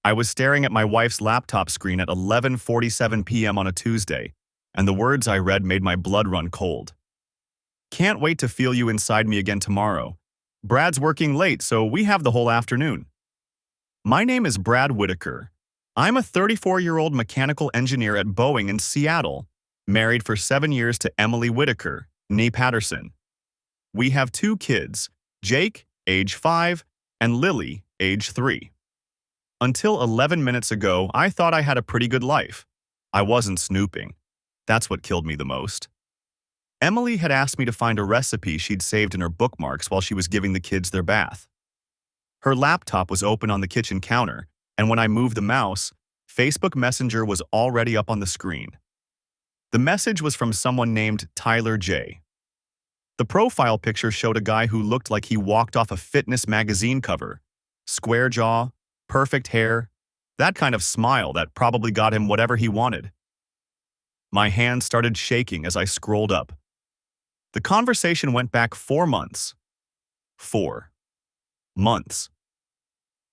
I was staring at my wife's laptop screen at 11:47 p.m. on a Tuesday, and the words I read made my blood run cold. Can't wait to feel you inside me again tomorrow. Brad's working late, so we have the whole afternoon. My name is Brad Whitaker. I'm a 34-year-old mechanical engineer at Boeing in Seattle, married for 7 years to Emily Whitaker, née Patterson. We have 2 kids, Jake, age 5, and Lily, age 3. Until 11 minutes ago, I thought I had a pretty good life. I wasn't snooping. That's what killed me the most. Emily had asked me to find a recipe she'd saved in her bookmarks while she was giving the kids their bath. Her laptop was open on the kitchen counter, and when I moved the mouse, Facebook Messenger was already up on the screen. The message was from someone named Tyler J. The profile picture showed a guy who looked like he walked off a fitness magazine cover. Square jaw, perfect hair, that kind of smile that probably got him whatever he wanted. My hand started shaking as I scrolled up. The conversation went back 4 months. 4 months.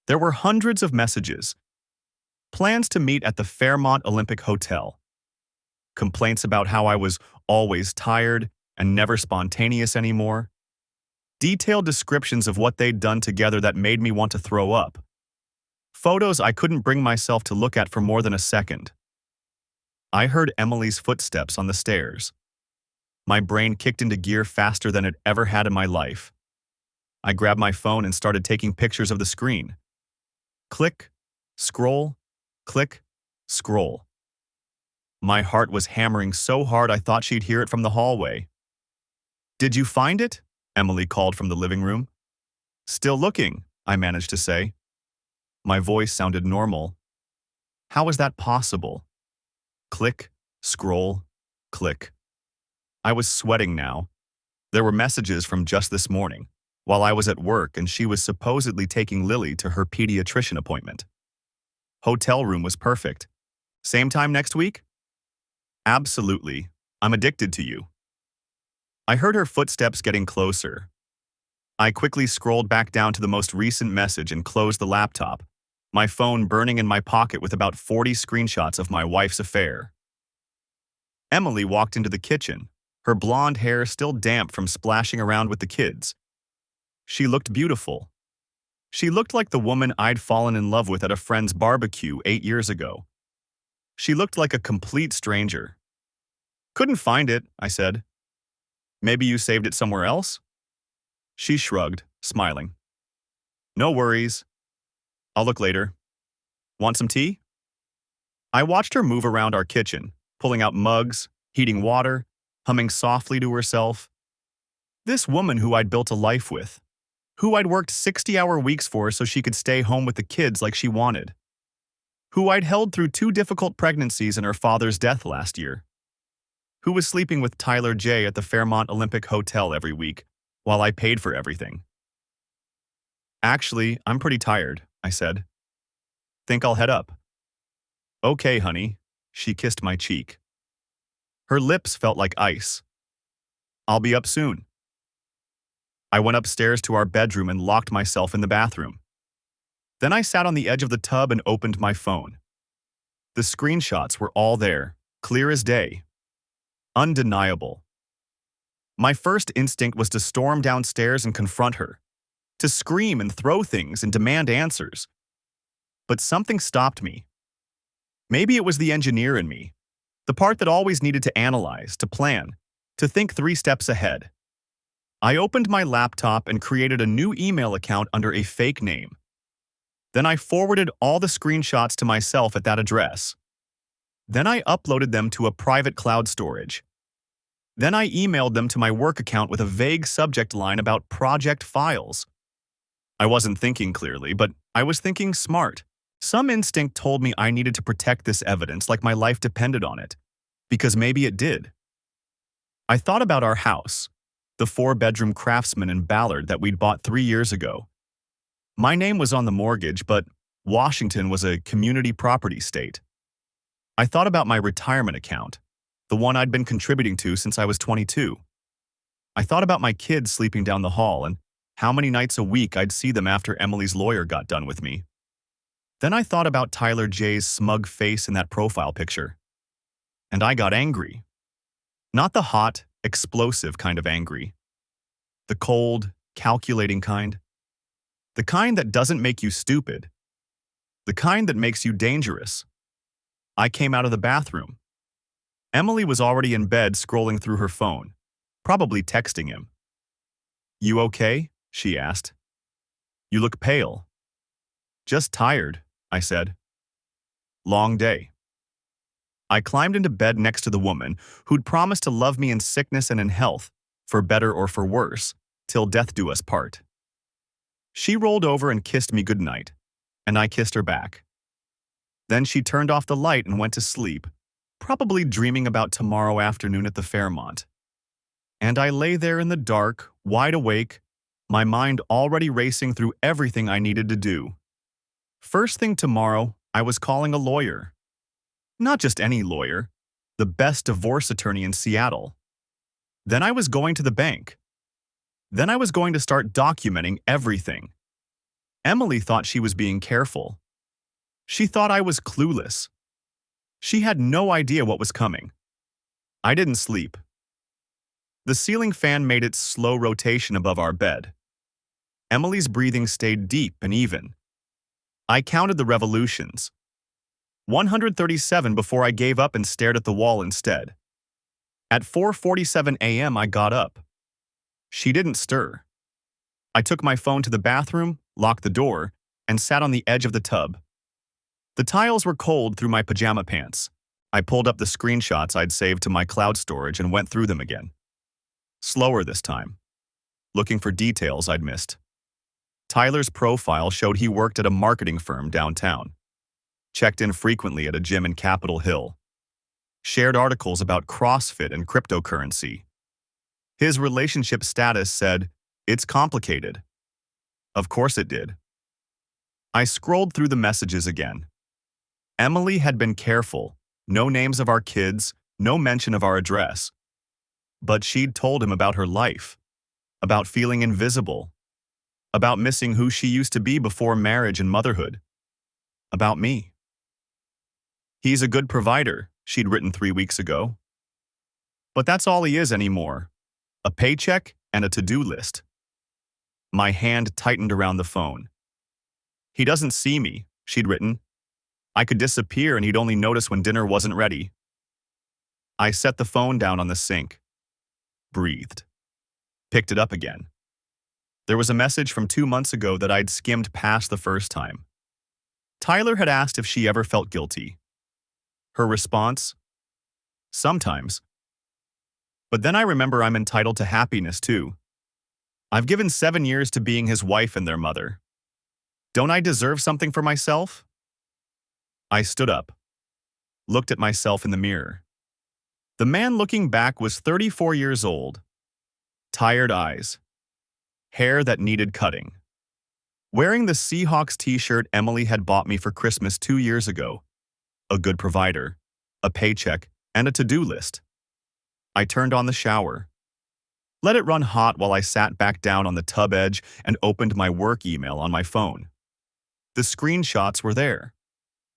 There were hundreds of messages. Plans to meet at the Fairmont Olympic Hotel. Complaints about how I was always tired and never spontaneous anymore. Detailed descriptions of what they'd done together that made me want to throw up. Photos I couldn't bring myself to look at for more than a second. I heard Emily's footsteps on the stairs. My brain kicked into gear faster than it ever had in my life. I grabbed my phone and started taking pictures of the screen. Click, scroll, click, scroll. My heart was hammering so hard I thought she'd hear it from the hallway. "Did you find it?" Emily called from the living room. "Still looking," I managed to say. My voice sounded normal. How was that possible? Click, scroll, click. I was sweating now. There were messages from just this morning, while I was at work and she was supposedly taking Lily to her pediatrician appointment. Hotel room was perfect. Same time next week? Absolutely. I'm addicted to you. I heard her footsteps getting closer. I quickly scrolled back down to the most recent message and closed the laptop, my phone burning in my pocket with about 40 screenshots of my wife's affair. Emily walked into the kitchen, her blonde hair still damp from splashing around with the kids. She looked beautiful. She looked like the woman I'd fallen in love with at a friend's barbecue 8 years ago. She looked like a complete stranger. "Couldn't find it," I said. "Maybe you saved it somewhere else?" She shrugged, smiling. "No worries. I'll look later. Want some tea?" I watched her move around our kitchen, pulling out mugs, heating water, humming softly to herself. This woman who I'd built a life with, who I'd worked 60-hour weeks for so she could stay home with the kids like she wanted, who I'd held through 2 difficult pregnancies and her father's death last year, who was sleeping with Tyler J. at the Fairmont Olympic Hotel every week while I paid for everything. "Actually, I'm pretty tired," I said. "Think I'll head up." "Okay, honey." She kissed my cheek. Her lips felt like ice. "I'll be up soon." I went upstairs to our bedroom and locked myself in the bathroom. Then I sat on the edge of the tub and opened my phone. The screenshots were all there, clear as day. Undeniable. My first instinct was to storm downstairs and confront her, to scream and throw things and demand answers. But something stopped me. Maybe it was the engineer in me, the part that always needed to analyze, to plan, to think 3 steps ahead. I opened my laptop and created a new email account under a fake name. Then I forwarded all the screenshots to myself at that address. Then I uploaded them to a private cloud storage. Then I emailed them to my work account with a vague subject line about project files. I wasn't thinking clearly, but I was thinking smart. Some instinct told me I needed to protect this evidence like my life depended on it, because maybe it did. I thought about our house, the 4-bedroom Craftsman in Ballard that we'd bought 3 years ago. My name was on the mortgage, but Washington was a community property state. I thought about my retirement account, the one I'd been contributing to since I was 22. I thought about my kids sleeping down the hall and how many nights a week I'd see them after Emily's lawyer got done with me. Then I thought about Tyler J's smug face in that profile picture. And I got angry. Not the hot, explosive kind of angry. The cold, calculating kind. The kind that doesn't make you stupid. The kind that makes you dangerous. I came out of the bathroom. Emily was already in bed scrolling through her phone, probably texting him. "You okay?" she asked. "You look pale." "Just tired," I said. "Long day." I climbed into bed next to the woman who'd promised to love me in sickness and in health, for better or for worse, till death do us part. She rolled over and kissed me goodnight, and I kissed her back. Then she turned off the light and went to sleep, probably dreaming about tomorrow afternoon at the Fairmont. And I lay there in the dark, wide awake, my mind already racing through everything I needed to do. First thing tomorrow, I was calling a lawyer. Not just any lawyer, the best divorce attorney in Seattle. Then I was going to the bank. Then I was going to start documenting everything. Emily thought she was being careful. She thought I was clueless. She had no idea what was coming. I didn't sleep. The ceiling fan made its slow rotation above our bed. Emily's breathing stayed deep and even. I counted the revolutions. 137 before I gave up and stared at the wall instead. At 4:47 a.m. I got up. She didn't stir. I took my phone to the bathroom, locked the door, and sat on the edge of the tub. The tiles were cold through my pajama pants. I pulled up the screenshots I'd saved to my cloud storage and went through them again. Slower this time, looking for details I'd missed. Tyler's profile showed he worked at a marketing firm downtown. Checked in frequently at a gym in Capitol Hill. Shared articles about CrossFit and cryptocurrency. His relationship status said, "It's complicated." Of course it did. I scrolled through the messages again. Emily had been careful, no names of our kids, no mention of our address. But she'd told him about her life, about feeling invisible, about missing who she used to be before marriage and motherhood, about me. "He's a good provider," she'd written 3 weeks ago. But that's all he is anymore. A paycheck and a to-do list. My hand tightened around the phone. "He doesn't see me," she'd written. "I could disappear and he'd only notice when dinner wasn't ready." I set the phone down on the sink. Breathed. Picked it up again. There was a message from 2 months ago that I'd skimmed past the first time. Tyler had asked if she ever felt guilty. Her response? Sometimes. But then I remember I'm entitled to happiness too. I've given 7 years to being his wife and their mother. Don't I deserve something for myself? I stood up. Looked at myself in the mirror. The man looking back was 34 years old. Tired eyes. Hair that needed cutting. Wearing the Seahawks t-shirt Emily had bought me for Christmas 2 years ago. A good provider, a paycheck, and a to-do list. I turned on the shower. Let it run hot while I sat back down on the tub edge and opened my work email on my phone. The screenshots were there.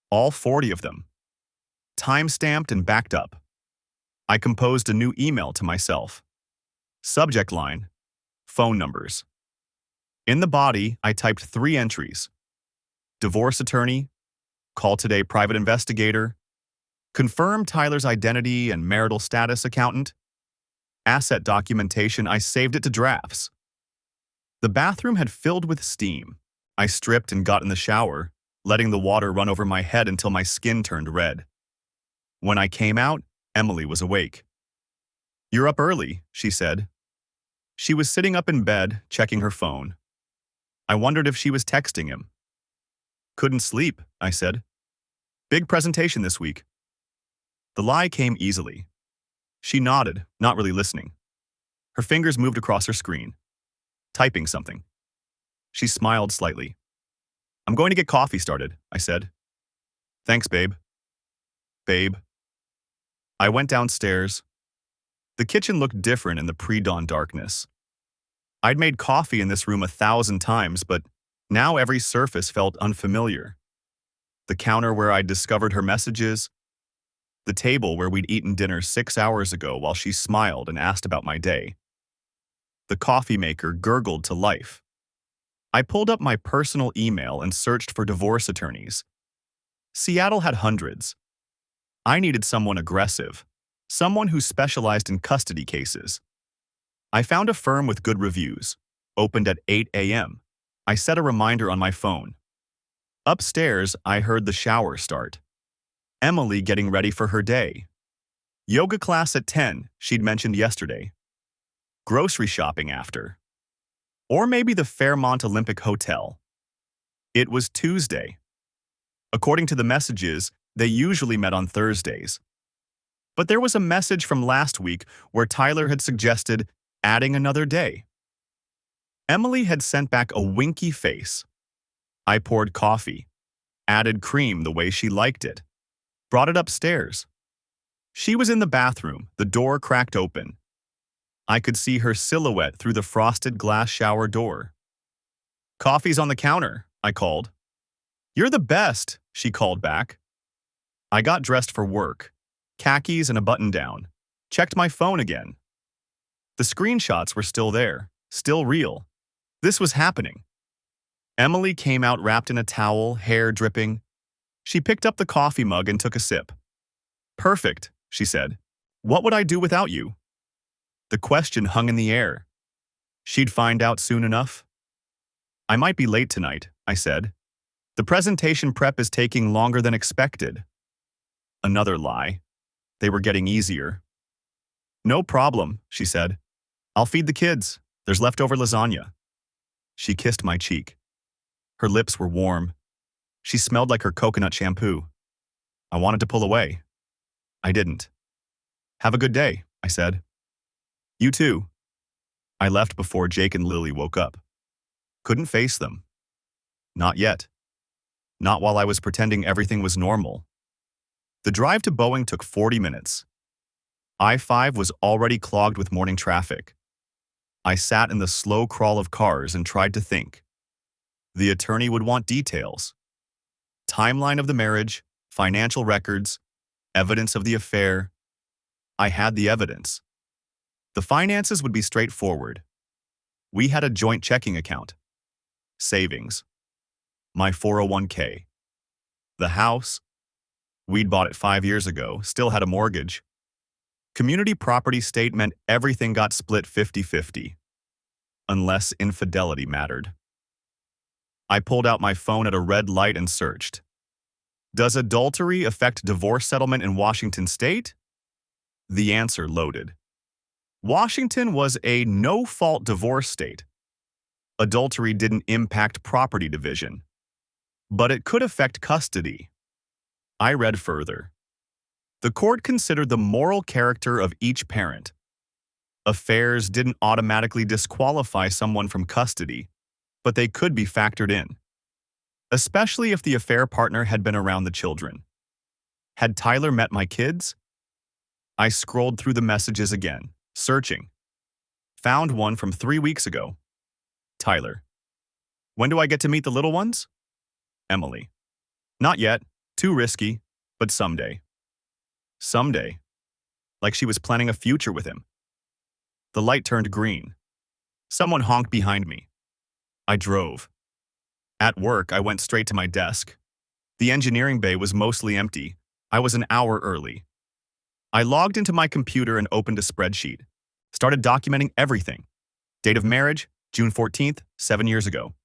All 40 of them. Time-stamped and backed up. I composed a new email to myself. Subject line, phone numbers. In the body, I typed 3 entries. Divorce attorney, call today private investigator, confirm Tyler's identity and marital status accountant, asset documentation. I saved it to drafts. The bathroom had filled with steam. I stripped and got in the shower, letting the water run over my head until my skin turned red. When I came out, Emily was awake. "You're up early," she said. She was sitting up in bed, checking her phone. I wondered if she was texting him. "Couldn't sleep," I said. "Big presentation this week." The lie came easily. She nodded, not really listening. Her fingers moved across her screen, typing something. She smiled slightly. "I'm going to get coffee started," I said. "Thanks, babe." "Babe." I went downstairs. The kitchen looked different in the pre-dawn darkness. I'd made coffee in this room 1,000 times, but now every surface felt unfamiliar. The counter where I'd discovered her messages, the table where we'd eaten dinner 6 hours ago while she smiled and asked about my day. The coffee maker gurgled to life. I pulled up my personal email and searched for divorce attorneys. Seattle had hundreds. I needed someone aggressive, someone who specialized in custody cases. I found a firm with good reviews, opened at 8 a.m. I set a reminder on my phone. Upstairs, I heard the shower start. Emily getting ready for her day. Yoga class at 10, she'd mentioned yesterday. Grocery shopping after. Or maybe the Fairmont Olympic Hotel. It was Tuesday. According to the messages, they usually met on Thursdays. But there was a message from last week where Tyler had suggested adding another day. Emily had sent back a winky face. I poured coffee, added cream the way she liked it, brought it upstairs. She was in the bathroom, the door cracked open. I could see her silhouette through the frosted glass shower door. "Coffee's on the counter," I called. "You're the best," she called back. I got dressed for work, khakis and a button-down, checked my phone again. The screenshots were still there, still real. This was happening. Emily came out wrapped in a towel, hair dripping. She picked up the coffee mug and took a sip. "Perfect," she said. "What would I do without you?" The question hung in the air. She'd find out soon enough. "I might be late tonight," I said. "The presentation prep is taking longer than expected." Another lie. They were getting easier. "No problem," she said. "I'll feed the kids. There's leftover lasagna." She kissed my cheek. Her lips were warm. She smelled like her coconut shampoo. I wanted to pull away. I didn't. "Have a good day," I said. "You too." I left before Jake and Lily woke up. Couldn't face them. Not yet. Not while I was pretending everything was normal. The drive to Boeing took 40 minutes. I-5 was already clogged with morning traffic. I sat in the slow crawl of cars and tried to think. The attorney would want details. Timeline of the marriage, financial records, evidence of the affair. I had the evidence. The finances would be straightforward. We had a joint checking account. Savings. My 401k. The house. We'd bought it 5 years ago, still had a mortgage. Community property state meant everything got split 50-50. Unless infidelity mattered. I pulled out my phone at a red light and searched. Does adultery affect divorce settlement in Washington state? The answer loaded. Washington was a no-fault divorce state. Adultery didn't impact property division, but it could affect custody. I read further. The court considered the moral character of each parent. Affairs didn't automatically disqualify someone from custody, but they could be factored in, especially if the affair partner had been around the children. Had Tyler met my kids? I scrolled through the messages again, searching. Found one from 3 weeks ago. Tyler. "When do I get to meet the little ones?" Emily. "Not yet. Too risky, but someday." Someday. Like she was planning a future with him. The light turned green. Someone honked behind me. I drove. At work, I went straight to my desk. The engineering bay was mostly empty. I was an hour early. I logged into my computer and opened a spreadsheet. Started documenting everything. Date of marriage, June 14th, 7 years ago.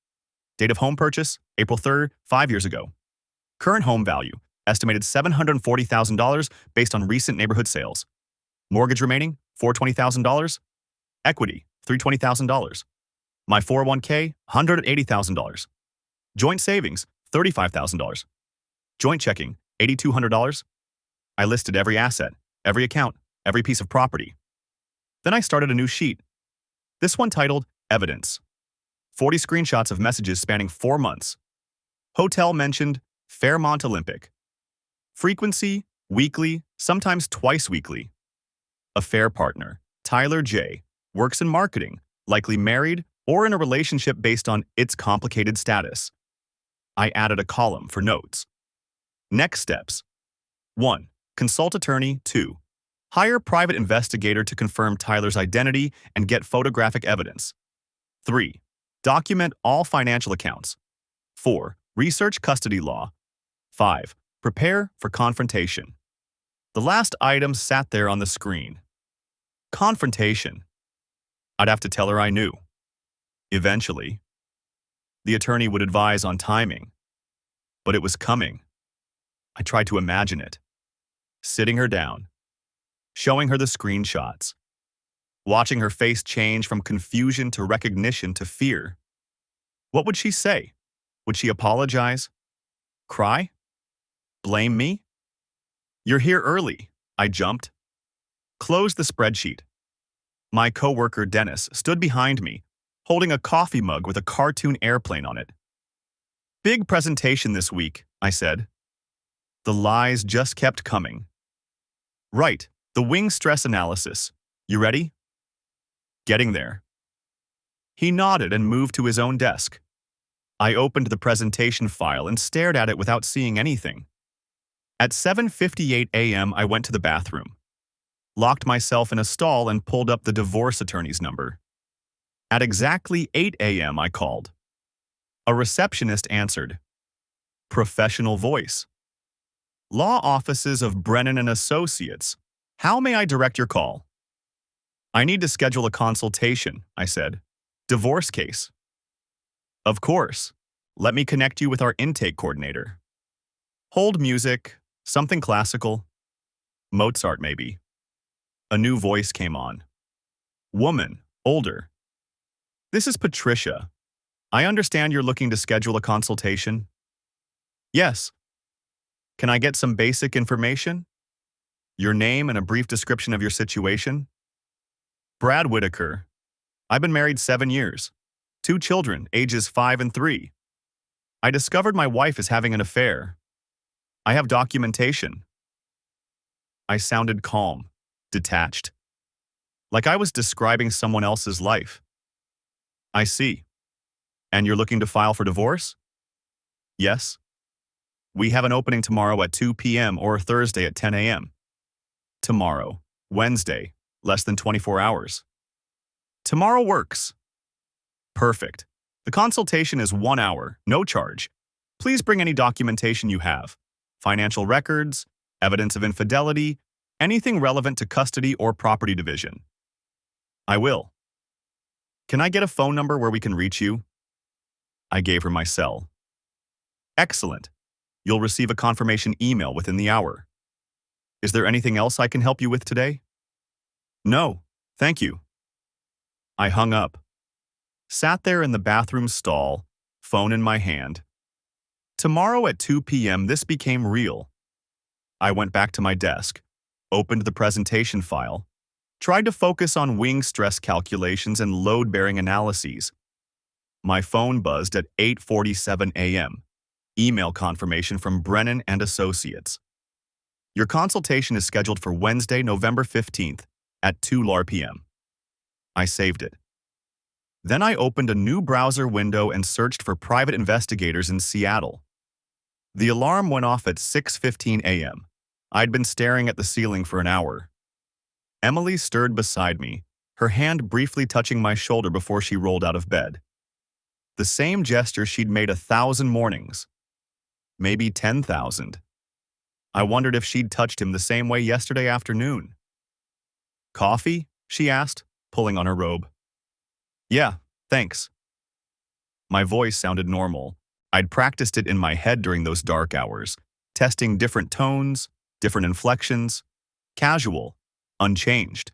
Date of home purchase, April 3rd, 5 years ago. Current home value, estimated $740,000 based on recent neighborhood sales. Mortgage remaining, $420,000. Equity, $320,000. My 401k, $180,000. Joint savings, $35,000. Joint checking, $8,200. I listed every asset, every account, every piece of property. Then I started a new sheet. This one titled Evidence. 40 screenshots of messages spanning 4 months. Hotel mentioned, Fairmont Olympic. Frequency, weekly, sometimes twice weekly. Affair partner, Tyler J., works in marketing, likely married or in a relationship based on its complicated status. I added a column for notes. Next steps. 1. Consult attorney. 2. Hire private investigator to confirm Tyler's identity and get photographic evidence. 3. Document all financial accounts. 4. Research custody law. 5. Prepare for confrontation. The last item sat there on the screen. Confrontation. I'd have to tell her I knew. Eventually. The attorney would advise on timing. But it was coming. I tried to imagine it. Sitting her down. Showing her the screenshots. Watching her face change from confusion to recognition to fear. What would she say? Would she apologize? Cry? Blame me? You're here early, I jumped. Closed the spreadsheet. My coworker Dennis stood behind me, holding a coffee mug with a cartoon airplane on it. Big presentation this week, I said. The lies just kept coming. Right, the wing stress analysis. You ready? Getting there. He nodded and moved to his own desk. I opened the presentation file and stared at it without seeing anything. At 7:58 a.m., I went to the bathroom, locked myself in a stall and pulled up the divorce attorney's number. At exactly 8 a.m., I called. A receptionist answered. Professional voice. Law offices of Brennan and Associates. How may I direct your call? I need to schedule a consultation, I said. Divorce case. Of course. Let me connect you with our intake coordinator. Hold music, something classical. Mozart, maybe. A new voice came on. Woman, older. This is Patricia. I understand you're looking to schedule a consultation. Yes. Can I get some basic information? Your name and a brief description of your situation? Brad Whitaker. I've been married 7 years. 2 children, ages 5 and 3. I discovered my wife is having an affair. I have documentation. I sounded calm, detached, like I was describing someone else's life. I see. And you're looking to file for divorce? Yes. We have an opening tomorrow at 2 p.m. or Thursday at 10 a.m. Tomorrow, Wednesday, less than 24 hours. Tomorrow works. Perfect. The consultation is 1 hour, no charge. Please bring any documentation you have. Financial records, evidence of infidelity, anything relevant to custody or property division. I will. Can I get a phone number where we can reach you? I gave her my cell. Excellent. You'll receive a confirmation email within the hour. Is there anything else I can help you with today? No, thank you. I hung up. Sat there in the bathroom stall, phone in my hand. Tomorrow at 2 p.m. this became real. I went back to my desk, opened the presentation file, tried to focus on wing stress calculations and load-bearing analyses. My phone buzzed at 8:47 a.m. Email confirmation from Brennan and Associates. Your consultation is scheduled for Wednesday, November 15th at 2 p.m. I saved it. Then I opened a new browser window and searched for private investigators in Seattle. The alarm went off at 6:15 a.m. I'd been staring at the ceiling for an hour. Emily stirred beside me, her hand briefly touching my shoulder before she rolled out of bed. The same gesture she'd made 1,000 mornings. Maybe 10,000. I wondered if she'd touched him the same way yesterday afternoon. Coffee? She asked, pulling on her robe. Yeah, thanks. My voice sounded normal. I'd practiced it in my head during those dark hours, testing different tones, different inflections, casual, unchanged.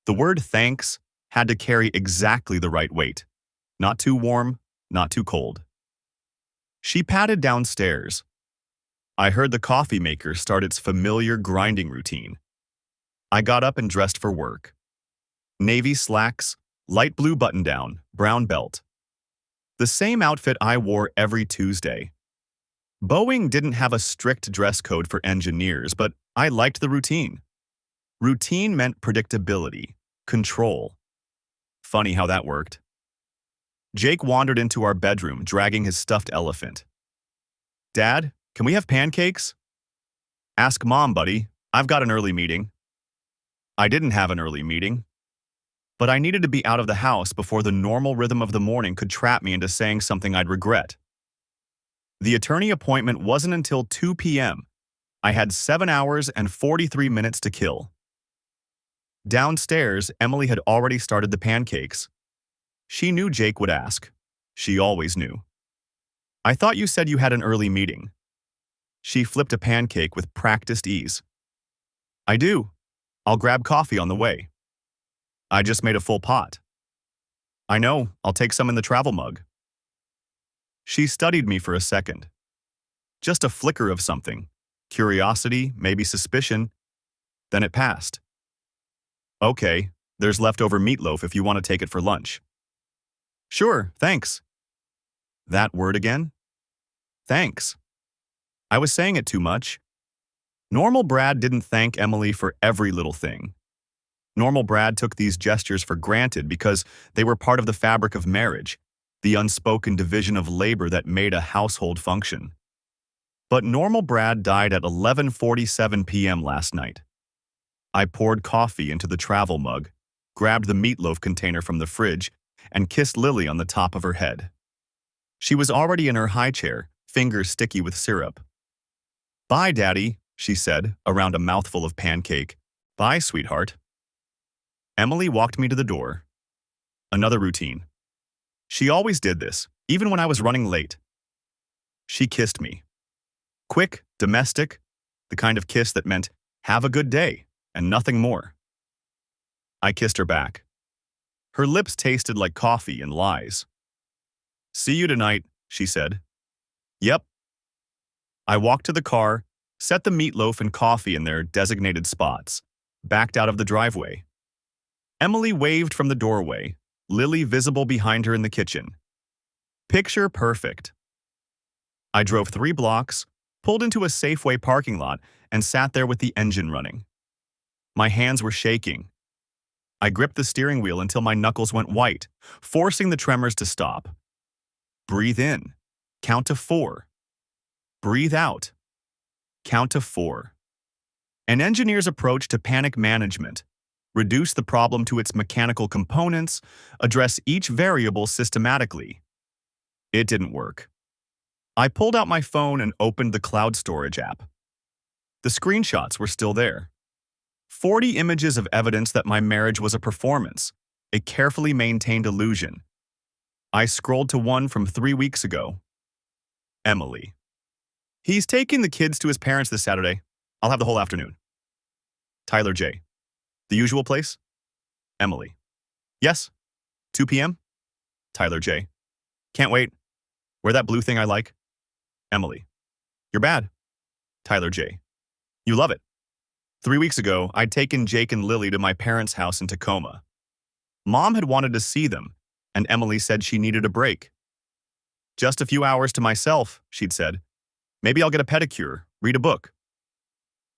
The word thanks had to carry exactly the right weight. Not too warm, not too cold. She padded downstairs. I heard the coffee maker start its familiar grinding routine. I got up and dressed for work. Navy slacks, light blue button-down, brown belt. The same outfit I wore every Tuesday. Boeing didn't have a strict dress code for engineers, but I liked the routine. Routine meant predictability, control. Funny how that worked. Jake wandered into our bedroom, dragging his stuffed elephant. Dad, Can we have pancakes? Ask Mom, buddy. I've got an early meeting. I didn't have an early meeting, but I needed to be out of the house before the normal rhythm of the morning could trap me into saying something I'd regret. The attorney appointment wasn't until 2 p.m. I had 7 hours and 43 minutes to kill. Downstairs, Emily had already started the pancakes. She knew Jake would ask. She always knew. I thought you said you had an early meeting. She flipped a pancake with practiced ease. I do. I'll grab coffee on the way. I just made a full pot. I know, I'll take some in the travel mug. She studied me for a second. Just a flicker of something. Curiosity, maybe suspicion. Then it passed. Okay, there's leftover meatloaf if you want to take it for lunch. Sure, thanks. That word again? Thanks. I was saying it too much. Normal Brad didn't thank Emily for every little thing. Normal Brad took these gestures for granted because they were part of the fabric of marriage, the unspoken division of labor that made a household function. But Normal Brad died at 11:47 p.m. last night. I poured coffee into the travel mug, grabbed the meatloaf container from the fridge, and kissed Lily on the top of her head. She was already in her high chair, fingers sticky with syrup. Bye, Daddy, she said, around a mouthful of pancake. Bye, sweetheart. Emily walked me to the door. Another routine. She always did this, even when I was running late. She kissed me. Quick, domestic, the kind of kiss that meant, have a good day, and nothing more. I kissed her back. Her lips tasted like coffee and lies. See you tonight, she said. Yep. I walked to the car, set the meatloaf and coffee in their designated spots, backed out of the driveway. Emily waved from the doorway, Lily visible behind her in the kitchen. Picture perfect. I drove 3 blocks, pulled into a Safeway parking lot, and sat there with the engine running. My hands were shaking. I gripped the steering wheel until my knuckles went white, forcing the tremors to stop. Breathe in. Count to 4. Breathe out. Count to 4. An engineer's approach to panic management. Reduce the problem to its mechanical components, address each variable systematically. It didn't work. I pulled out my phone and opened the cloud storage app. The screenshots were still there. 40 images of evidence that my marriage was a performance, a carefully maintained illusion. I scrolled to one from 3 weeks ago. Emily. He's taking the kids to his parents this Saturday. I'll have the whole afternoon. Tyler J. The usual place? Emily. Yes. 2 p.m.? Tyler J. Can't wait. Wear that blue thing I like. Emily. You're bad. Tyler J. You love it. 3 weeks ago, I'd taken Jake and Lily to my parents' house in Tacoma. Mom had wanted to see them, and Emily said she needed a break. Just a few hours to myself, she'd said. Maybe I'll get a pedicure, read a book.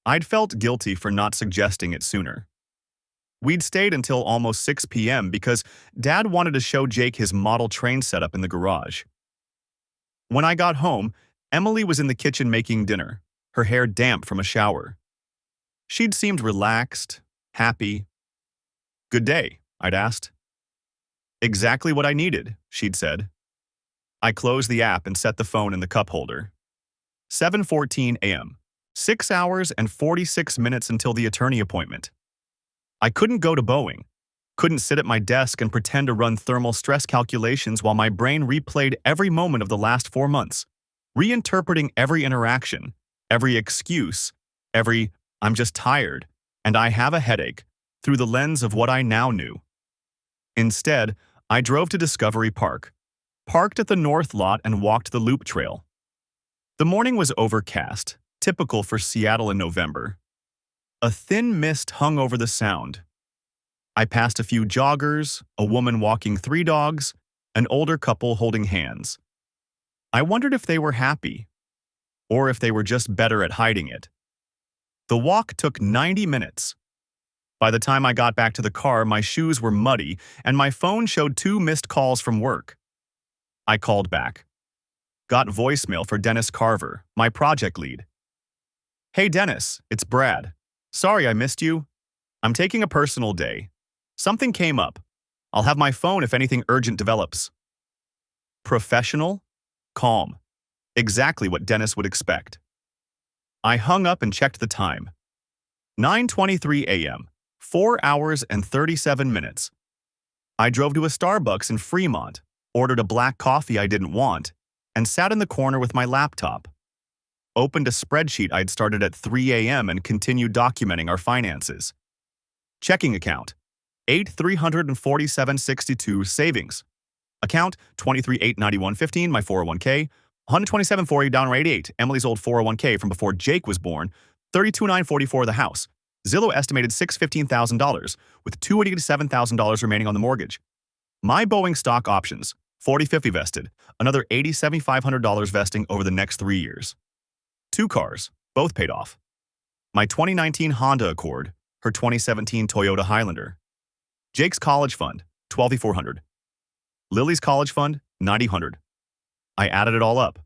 I'd felt guilty for not suggesting it sooner. We'd stayed until almost 6 p.m. because Dad wanted to show Jake his model train setup in the garage. When I got home, Emily was in the kitchen making dinner, her hair damp from a shower. She'd seemed relaxed, happy. Good day, I'd asked. Exactly what I needed, she'd said. I closed the app and set the phone in the cup holder. 7:14 a.m. 6 hours and 46 minutes until the attorney appointment. I couldn't go to Boeing, couldn't sit at my desk and pretend to run thermal stress calculations while my brain replayed every moment of the last 4 months, reinterpreting every interaction, every excuse, every "I'm just tired, and I have a headache" through the lens of what I now knew. Instead, I drove to Discovery Park, parked at the north lot and walked the loop trail. The morning was overcast, typical for Seattle in November. A thin mist hung over the sound. I passed a few joggers, a woman walking 3 dogs, an older couple holding hands. I wondered if they were happy, or if they were just better at hiding it. The walk took 90 minutes. By the time I got back to the car, my shoes were muddy, and my phone showed 2 missed calls from work. I called back. Got voicemail for Dennis Carver, my project lead. Hey Dennis, it's Brad. Sorry I missed you. I'm taking a personal day. Something came up. I'll have my phone if anything urgent develops. Professional? Calm. Exactly what Dennis would expect. I hung up and checked the time. 9:23 a.m., 4 hours and 37 minutes. I drove to a Starbucks in Fremont, ordered a black coffee I didn't want, and sat in the corner with my laptop. Opened a spreadsheet I'd started at 3 a.m. and continued documenting our finances. Checking account, 8,347.62 savings. Account, 23,891.15, my 401k, 127.40 down rate 88, Emily's old 401k from before Jake was born, 32,944 the house. Zillow estimated $615,000, with $287,000 remaining on the mortgage. My Boeing stock options, 40/50 vested, another $7,500 vesting over the next 3 years. 2 cars, both paid off. My 2019 Honda Accord, her 2017 Toyota Highlander. Jake's college fund, $12,400. Lily's college fund, $9,000. I added it all up.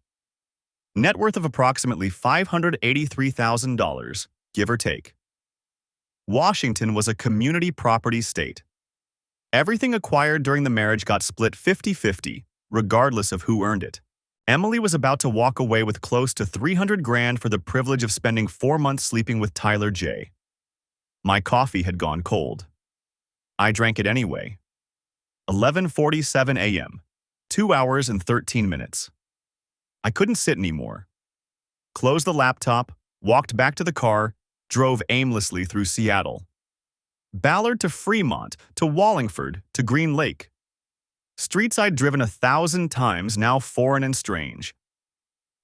Net worth of approximately $583,000, give or take. Washington was a community property state. Everything acquired during the marriage got split 50-50, regardless of who earned it. Emily was about to walk away with close to $300,000 for the privilege of spending 4 months sleeping with Tyler J. My coffee had gone cold. I drank it anyway. 11:47 a.m., 2 hours and 13 minutes. I couldn't sit anymore. Closed the laptop, walked back to the car, drove aimlessly through Seattle. Ballard to Fremont, to Wallingford, to Green Lake. Streets I'd driven 1,000 times, now foreign and strange.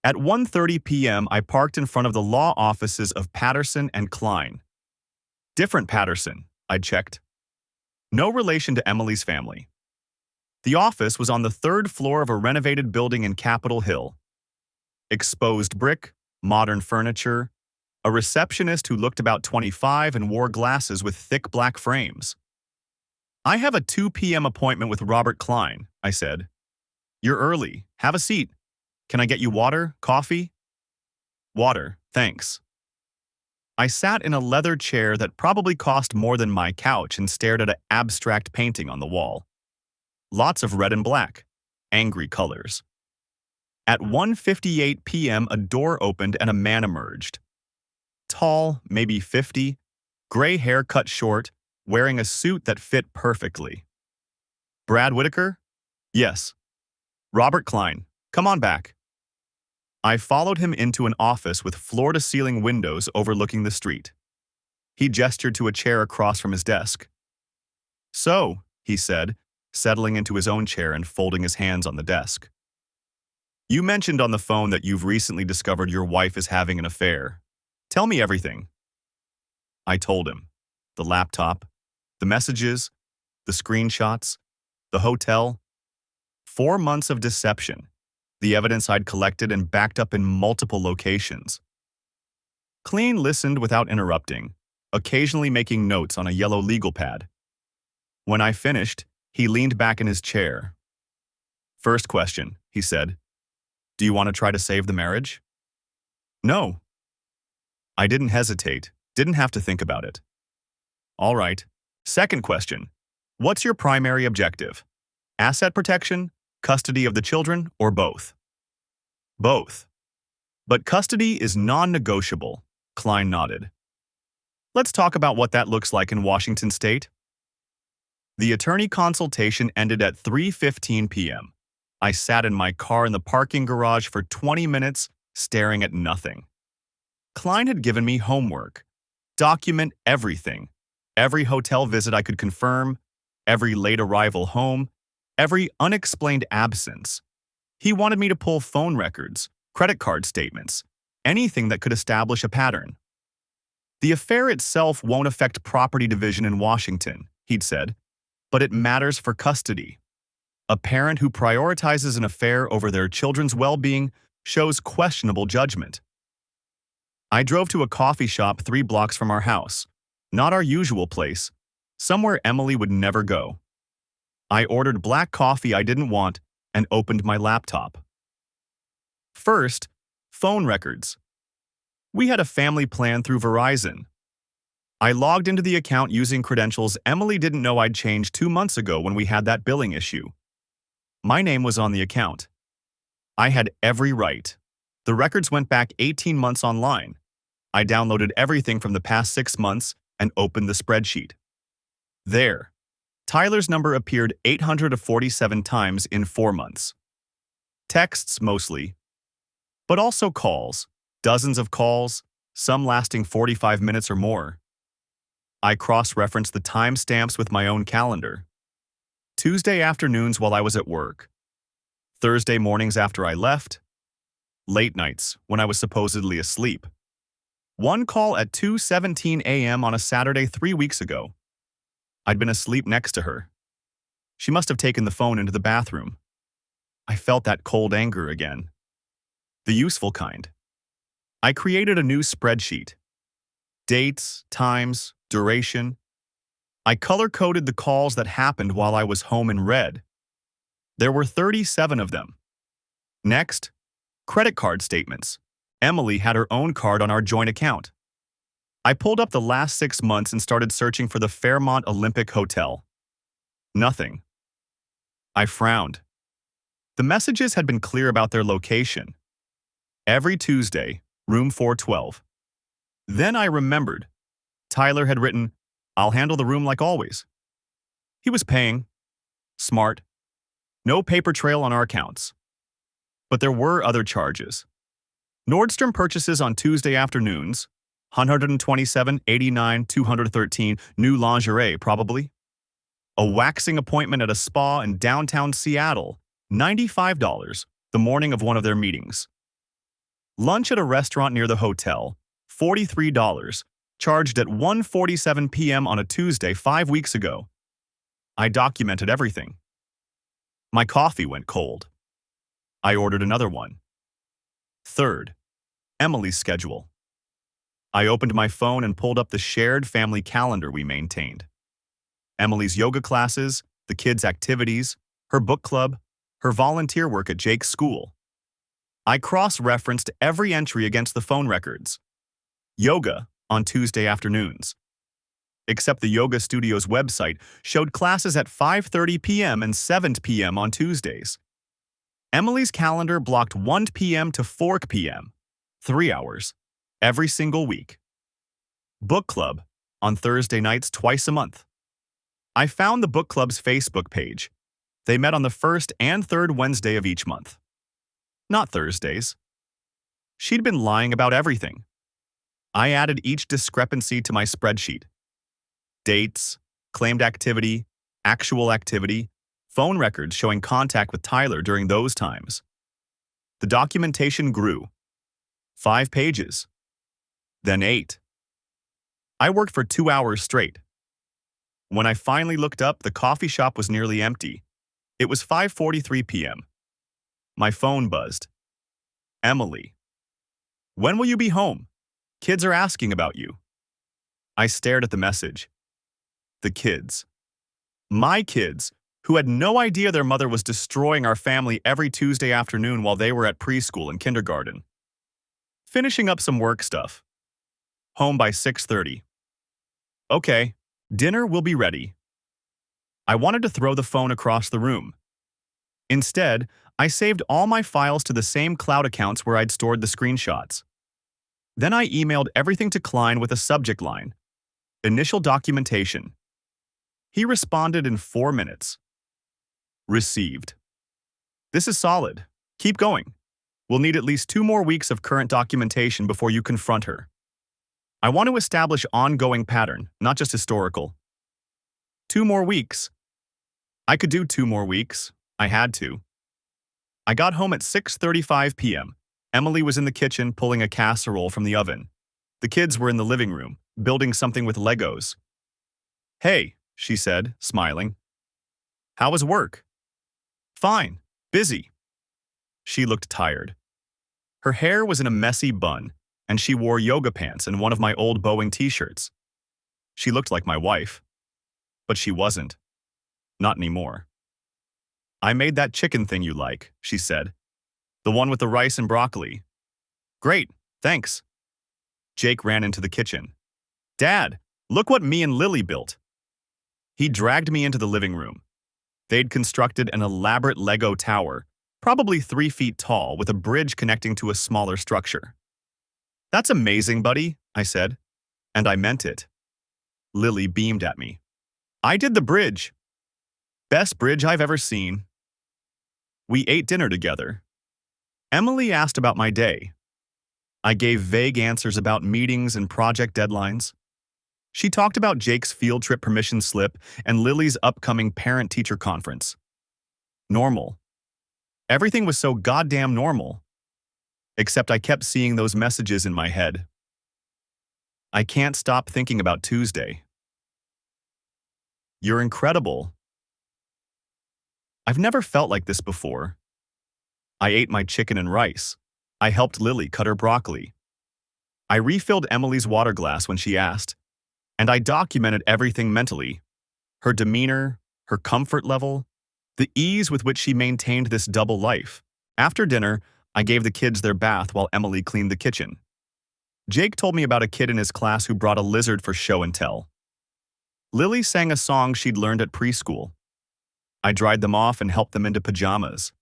At 1:30 p.m., I parked in front of the law offices of Patterson and Klein. Different Patterson, I'd checked. No relation to Emily's family. The office was on the 3rd floor of a renovated building in Capitol Hill. Exposed brick, modern furniture, a receptionist who looked about 25 and wore glasses with thick black frames. I have a 2 p.m. appointment with Robert Klein, I said. You're early. Have a seat. Can I get you water, coffee? Water, thanks. I sat in a leather chair that probably cost more than my couch and stared at an abstract painting on the wall. Lots of red and black, angry colors. At 1:58 p.m., a door opened and a man emerged. Tall, maybe 50, gray hair cut short, wearing a suit that fit perfectly. Brad Whitaker? Yes. Robert Klein, come on back. I followed him into an office with floor-to-ceiling windows overlooking the street. He gestured to a chair across from his desk. So, he said, settling into his own chair and folding his hands on the desk. You mentioned on the phone that you've recently discovered your wife is having an affair. Tell me everything. I told him. The laptop, the messages, the screenshots, the hotel. 4 months of deception, the evidence I'd collected and backed up in multiple locations. Klein listened without interrupting, occasionally making notes on a yellow legal pad. When I finished, he leaned back in his chair. First question, he said. Do you want to try to save the marriage? No. I didn't hesitate, didn't have to think about it. All right. Second question. What's your primary objective? Asset protection, custody of the children, or both? Both. But custody is non-negotiable, Klein nodded. Let's talk about what that looks like in Washington state. The attorney consultation ended at 3:15 p.m. I sat in my car in the parking garage for 20 minutes, staring at nothing. Klein had given me homework. Document everything. Every hotel visit I could confirm, every late arrival home, every unexplained absence. He wanted me to pull phone records, credit card statements, anything that could establish a pattern. The affair itself won't affect property division in Washington, he'd said, but it matters for custody. A parent who prioritizes an affair over their children's well-being shows questionable judgment. I drove to a coffee shop 3 blocks from our house, not our usual place, somewhere Emily would never go. I ordered black coffee I didn't want and opened my laptop. First, phone records. We had a family plan through Verizon. I logged into the account using credentials Emily didn't know I'd changed 2 months ago when we had that billing issue. My name was on the account. I had every right. The records went back 18 months online. I downloaded everything from the past 6 months and opened the spreadsheet. There, Tyler's number appeared 847 times in 4 months. Texts mostly, but also calls, dozens of calls, some lasting 45 minutes or more. I cross-referenced the timestamps with my own calendar. Tuesday afternoons while I was at work, Thursday mornings after I left, late nights when I was supposedly asleep. One call at 2:17 a.m. on a Saturday 3 weeks ago. I'd been asleep next to her. She must have taken the phone into the bathroom. I felt that cold anger again. The useful kind. I created a new spreadsheet. Dates, times, duration. I color-coded the calls that happened while I was home in red. There were 37 of them. Next, credit card statements. Emily had her own card on our joint account. I pulled up the last 6 months and started searching for the Fairmont Olympic Hotel. Nothing. I frowned. The messages had been clear about their location. Every Tuesday, room 412. Then I remembered. Tyler had written, "I'll handle the room like always." He was paying. Smart. No paper trail on our accounts. But there were other charges. Nordstrom purchases on Tuesday afternoons, $127, $89, $213, new lingerie probably. A waxing appointment at a spa in downtown Seattle, $95, the morning of one of their meetings. Lunch at a restaurant near the hotel, $43, charged at 1:47 p.m. on a Tuesday 5 weeks ago. I documented everything. My coffee went cold. I ordered another one. Third, Emily's schedule. I opened my phone and pulled up the shared family calendar we maintained. Emily's yoga classes, the kids' activities, her book club, her volunteer work at Jake's school. I cross-referenced every entry against the phone records. Yoga on Tuesday afternoons. Except the yoga studio's website showed classes at 5:30 p.m. and 7 p.m. on Tuesdays. Emily's calendar blocked 1 p.m. to 4 p.m., 3 hours, every single week. Book club on Thursday nights twice a month. I found the book club's Facebook page. They met on the first and third Wednesday of each month. Not Thursdays. She'd been lying about everything. I added each discrepancy to my spreadsheet. Dates, claimed activity, actual activity, phone records showing contact with Tyler during those times. The documentation grew. 5 pages. Then 8. I worked for 2 hours straight. When I finally looked up, the coffee shop was nearly empty. It was 5:43 p.m. My phone buzzed. Emily. When will you be home? Kids are asking about you. I stared at the message. The kids. My kids, who had no idea their mother was destroying our family every Tuesday afternoon while they were at preschool and kindergarten. Finishing up some work stuff. Home by 6:30. Okay, dinner will be ready. I wanted to throw the phone across the room. Instead, I saved all my files to the same cloud accounts where I'd stored the screenshots. Then I emailed everything to Klein with a subject line. Initial documentation. He responded in 4 minutes. Received. This is solid. Keep going. We'll need at least 2 more weeks of current documentation before you confront her. I want to establish ongoing pattern, not just historical. 2 more weeks. I could do 2 more weeks. I had to. I got home at 6:35 p.m. Emily was in the kitchen pulling a casserole from the oven. The kids were in the living room, building something with Legos. Hey, she said, smiling. How was work? Fine. Busy. She looked tired. Her hair was in a messy bun, and she wore yoga pants and one of my old Boeing t-shirts. She looked like my wife. But she wasn't. Not anymore. I made that chicken thing you like, she said. The one with the rice and broccoli. Great, thanks. Jake ran into the kitchen. Dad, look what me and Lily built. He dragged me into the living room. They'd constructed an elaborate Lego tower, probably 3 feet tall, with a bridge connecting to a smaller structure. That's amazing, buddy, I said. And I meant it. Lily beamed at me. I did the bridge. Best bridge I've ever seen. We ate dinner together. Emily asked about my day. I gave vague answers about meetings and project deadlines. She talked about Jake's field trip permission slip and Lily's upcoming parent-teacher conference. Normal. Everything was so goddamn normal. Except I kept seeing those messages in my head. I can't stop thinking about Tuesday. You're incredible. I've never felt like this before. I ate my chicken and rice. I helped Lily cut her broccoli. I refilled Emily's water glass when she asked, and I documented everything mentally. Her demeanor, her comfort level, the ease with which she maintained this double life. After dinner, I gave the kids their bath while Emily cleaned the kitchen. Jake told me about a kid in his class who brought a lizard for show and tell. Lily sang a song she'd learned at preschool. I dried them off and helped them into pajamas.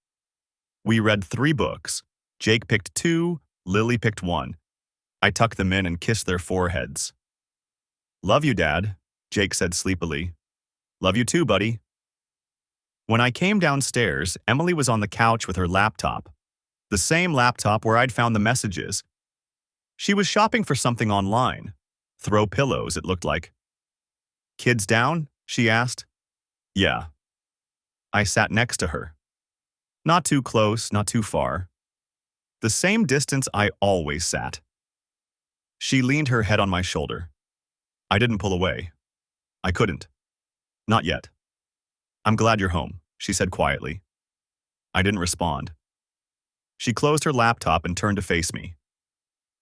We read 3 books. Jake picked 2, Lily picked 1. I tucked them in and kissed their foreheads. Love you, Dad, Jake said sleepily. Love you too, buddy. When I came downstairs, Emily was on the couch with her laptop. The same laptop where I'd found the messages. She was shopping for something online. Throw pillows, it looked like. Kids down? She asked. Yeah. I sat next to her. Not too close, not too far. The same distance I always sat. She leaned her head on my shoulder. I didn't pull away. I couldn't. Not yet. I'm glad you're home, she said quietly. I didn't respond. She closed her laptop and turned to face me.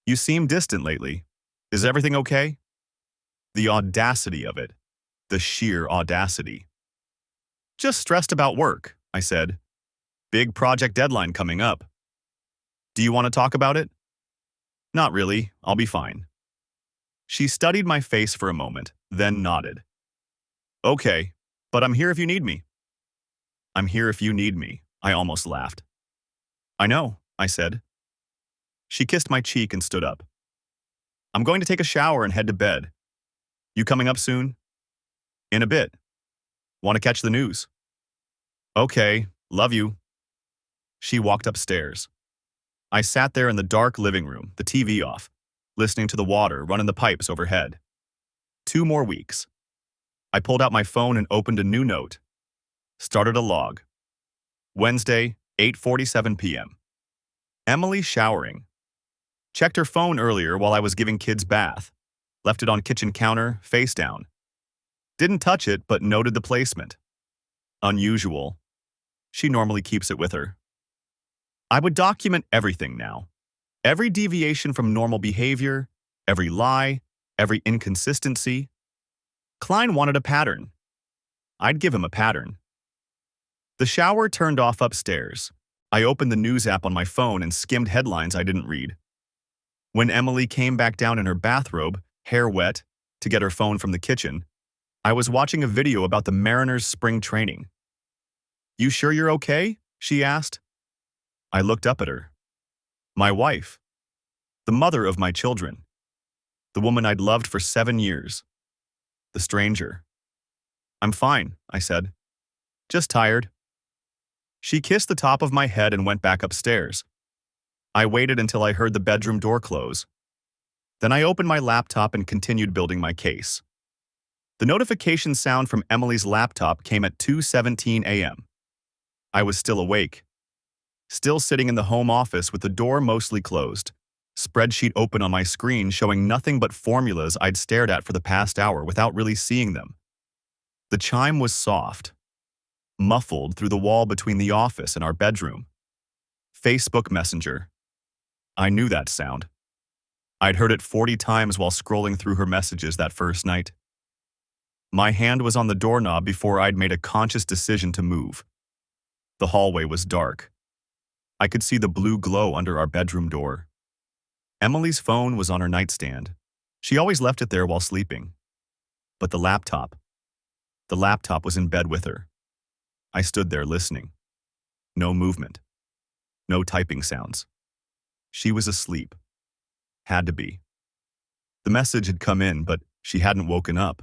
You seem distant lately. Is everything okay? The audacity of it. The sheer audacity. Just stressed about work, I said. Big project deadline coming up. Do you want to talk about it? Not really. I'll be fine. She studied my face for a moment, then nodded. Okay, but I'm here if you need me. I'm here if you need me, I almost laughed. I know, I said. She kissed my cheek and stood up. I'm going to take a shower and head to bed. You coming up soon? In a bit. Want to catch the news? Okay, love you. She walked upstairs. I sat there in the dark living room, the TV off, listening to the water run in the pipes overhead. 2 more weeks. I pulled out my phone and opened a new note. Started a log. Wednesday, 8:47 p.m. Emily showering. Checked her phone earlier while I was giving kids bath. Left it on kitchen counter, face down. Didn't touch it, but noted the placement. Unusual. She normally keeps it with her. I would document everything now. Every deviation from normal behavior, every lie, every inconsistency. Klein wanted a pattern. I'd give him a pattern. The shower turned off upstairs. I opened the news app on my phone and skimmed headlines I didn't read. When Emily came back down in her bathrobe, hair wet, to get her phone from the kitchen, I was watching a video about the Mariners' spring training. You sure you're okay? She asked. I looked up at her. My wife. The mother of my children. The woman I'd loved for 7 years. The stranger. I'm fine, I said. Just tired. She kissed the top of my head and went back upstairs. I waited until I heard the bedroom door close. Then I opened my laptop and continued building my case. The notification sound from Emily's laptop came at 2:17 a.m. I was still awake. Still sitting in the home office with the door mostly closed, spreadsheet open on my screen showing nothing but formulas I'd stared at for the past hour without really seeing them. The chime was soft, muffled through the wall between the office and our bedroom. Facebook Messenger. I knew that sound. I'd heard it 40 times while scrolling through her messages that first night. My hand was on the doorknob before I'd made a conscious decision to move. The hallway was dark. I could see the blue glow under our bedroom door. Emily's phone was on her nightstand. She always left it there while sleeping. But the laptop was in bed with her. I stood there listening. No movement. No typing sounds. She was asleep. Had to be. The message had come in, but she hadn't woken up.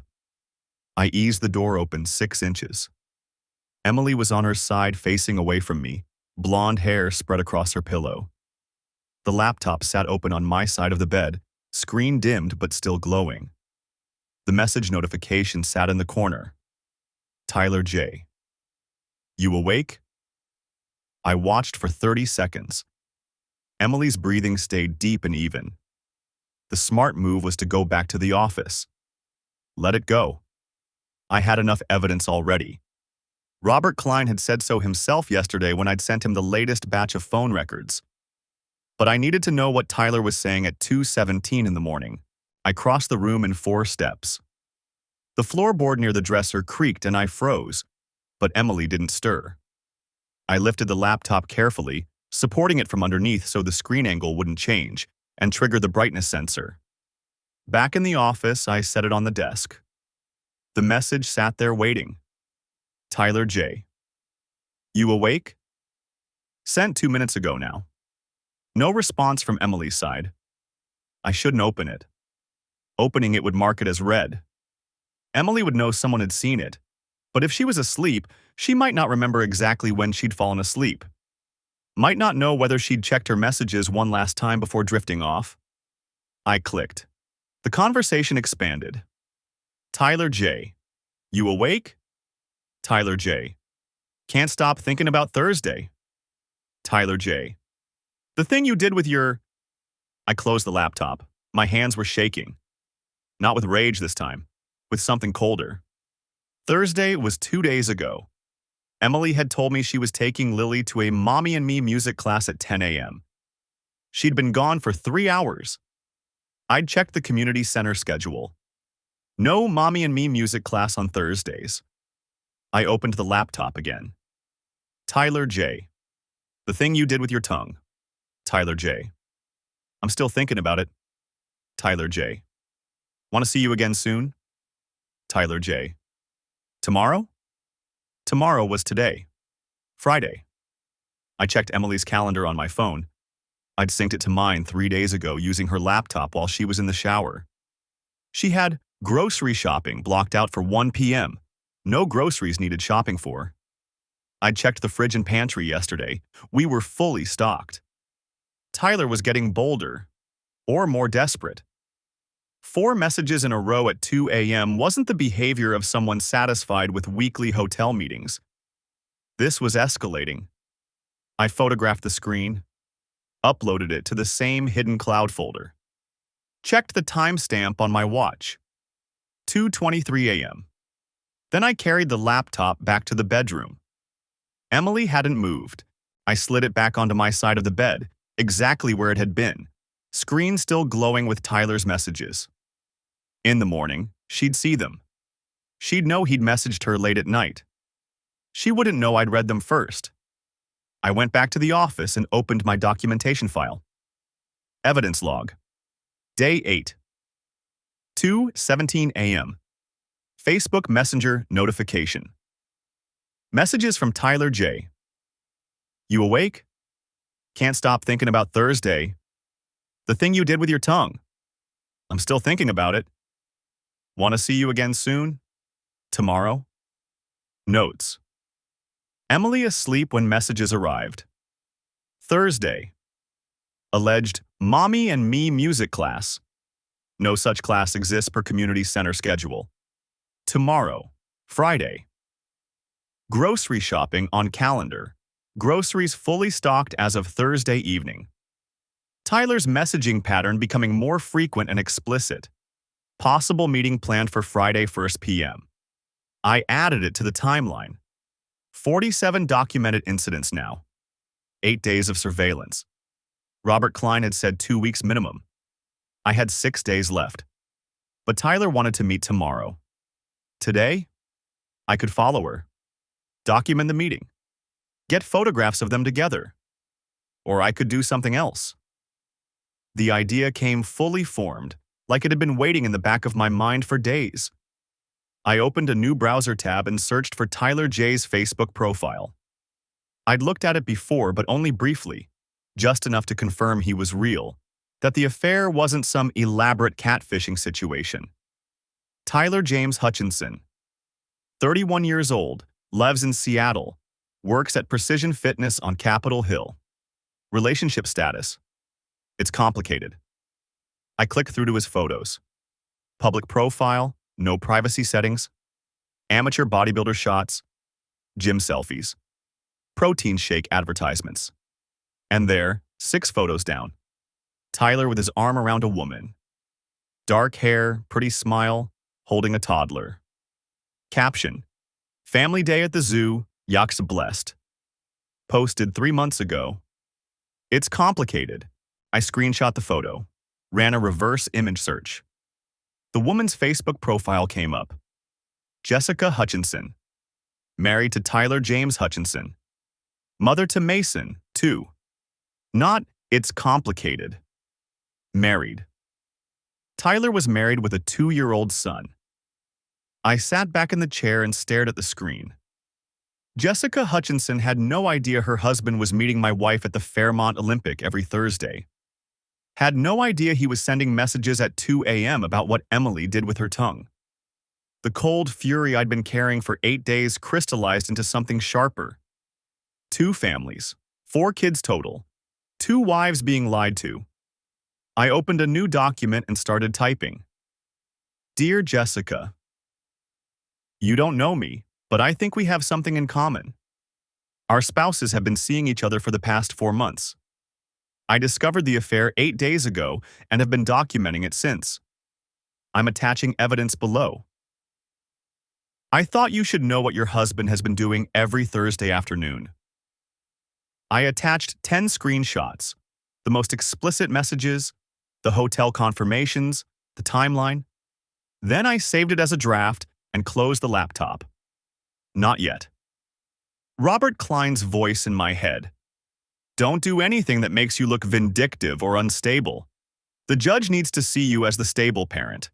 I eased the door open 6 inches. Emily was on her side facing away from me, blonde hair spread across her pillow. The laptop sat open on my side of the bed, screen dimmed but still glowing. The message notification sat in the corner. Tyler J. You awake? I watched for 30 seconds. Emily's breathing stayed deep and even. The smart move was to go back to the office. Let it go. I had enough evidence already. Robert Klein had said so himself yesterday when I'd sent him the latest batch of phone records. But I needed to know what Tyler was saying at 2:17 in the morning. I crossed the room in 4 steps. The floorboard near the dresser creaked and I froze, but Emily didn't stir. I lifted the laptop carefully, supporting it from underneath so the screen angle wouldn't change, and triggered the brightness sensor. Back in the office, I set it on the desk. The message sat there waiting. Tyler J. You awake? Sent 2 minutes ago now. No response from Emily's side. I shouldn't open it. Opening it would mark it as read. Emily would know someone had seen it, but if she was asleep, she might not remember exactly when she'd fallen asleep. Might not know whether she'd checked her messages one last time before drifting off. I clicked. The conversation expanded. Tyler J. You awake? Tyler J. Can't stop thinking about Thursday. Tyler J. The thing you did with your... I closed the laptop. My hands were shaking. Not with rage this time, with something colder. Thursday was 2 days ago. Emily had told me she was taking Lily to a Mommy and Me music class at 10 a.m. She'd been gone for 3 hours. I'd checked the community center schedule. No Mommy and Me music class on Thursdays. I opened the laptop again. Tyler J. The thing you did with your tongue. Tyler J. I'm still thinking about it. Tyler J. Want to see you again soon? Tyler J. Tomorrow? Tomorrow was today. Friday. I checked Emily's calendar on my phone. I'd synced it to mine 3 days ago using her laptop while she was in the shower. She had grocery shopping blocked out for 1 p.m. No groceries needed shopping for. I checked the fridge and pantry yesterday. We were fully stocked. Tyler was getting bolder, or more desperate. 4 messages in a row at 2 a.m. wasn't the behavior of someone satisfied with weekly hotel meetings. This was escalating. I photographed the screen, uploaded it to the same hidden cloud folder. Checked the timestamp on my watch. 2:23 a.m. Then I carried the laptop back to the bedroom. Emily hadn't moved. I slid it back onto my side of the bed, exactly where it had been, screen still glowing with Tyler's messages. In the morning, she'd see them. She'd know he'd messaged her late at night. She wouldn't know I'd read them first. I went back to the office and opened my documentation file. Evidence log. Day 8. 2:17 a.m. Facebook Messenger notification. Messages from Tyler J. You awake? Can't stop thinking about Thursday. The thing you did with your tongue. I'm still thinking about it. Want to see you again soon? Tomorrow? Notes. Emily asleep when messages arrived. Thursday. Alleged Mommy and Me music class. No such class exists per community center schedule. Tomorrow. Friday. Grocery shopping on calendar. Groceries fully stocked as of Thursday evening. Tyler's messaging pattern becoming more frequent and explicit. Possible meeting planned for Friday 1 p.m. I added it to the timeline. 47 documented incidents now. 8 days of surveillance. Robert Klein had said 2 weeks minimum. I had 6 days left. But Tyler wanted to meet tomorrow. Today, I could follow her. Document the meeting. Get photographs of them together. or I could do something else. The idea came fully formed, like it had been waiting in the back of my mind for days. I opened a new browser tab and searched for Tyler J's Facebook profile. I'd looked at it before, but only briefly, just enough to confirm he was real, that the affair wasn't some elaborate catfishing situation. Tyler James Hutchinson, 31 years old, lives in Seattle, works at Precision Fitness on Capitol Hill. Relationship status: it's complicated. I clicked through to his photos. Public profile, no privacy settings, amateur bodybuilder shots, gym selfies, protein shake advertisements. And there, 6 photos down, Tyler with his arm around a woman. Dark hair, pretty smile, holding a toddler. Caption: family day at the zoo, yaks blessed. Posted 3 months ago. It's complicated. I screenshot the photo, ran a reverse image search. The woman's Facebook profile came up. Jessica Hutchinson, married to Tyler James Hutchinson. Mother to Mason, too. Not, it's complicated. Married. Tyler was married with a 2-year-old son. I sat back in the chair and stared at the screen. Jessica Hutchinson had no idea her husband was meeting my wife at the Fairmont Olympic every Thursday. Had no idea he was sending messages at 2 a.m. about what Emily did with her tongue. The cold fury I'd been carrying for 8 days crystallized into something sharper. 2 families, 4 kids total, 2 wives being lied to. I opened a new document and started typing. Dear Jessica, you don't know me, but I think we have something in common. Our spouses have been seeing each other for the past 4 months. I discovered the affair 8 days ago and have been documenting it since. I'm attaching evidence below. I thought you should know what your husband has been doing every Thursday afternoon. I attached 10 screenshots, the most explicit messages, the hotel confirmations, the timeline. Then I saved it as a draft and closed the laptop. Not yet. Robert Klein's voice in my head. Don't do anything that makes you look vindictive or unstable. The judge needs to see you as the stable parent.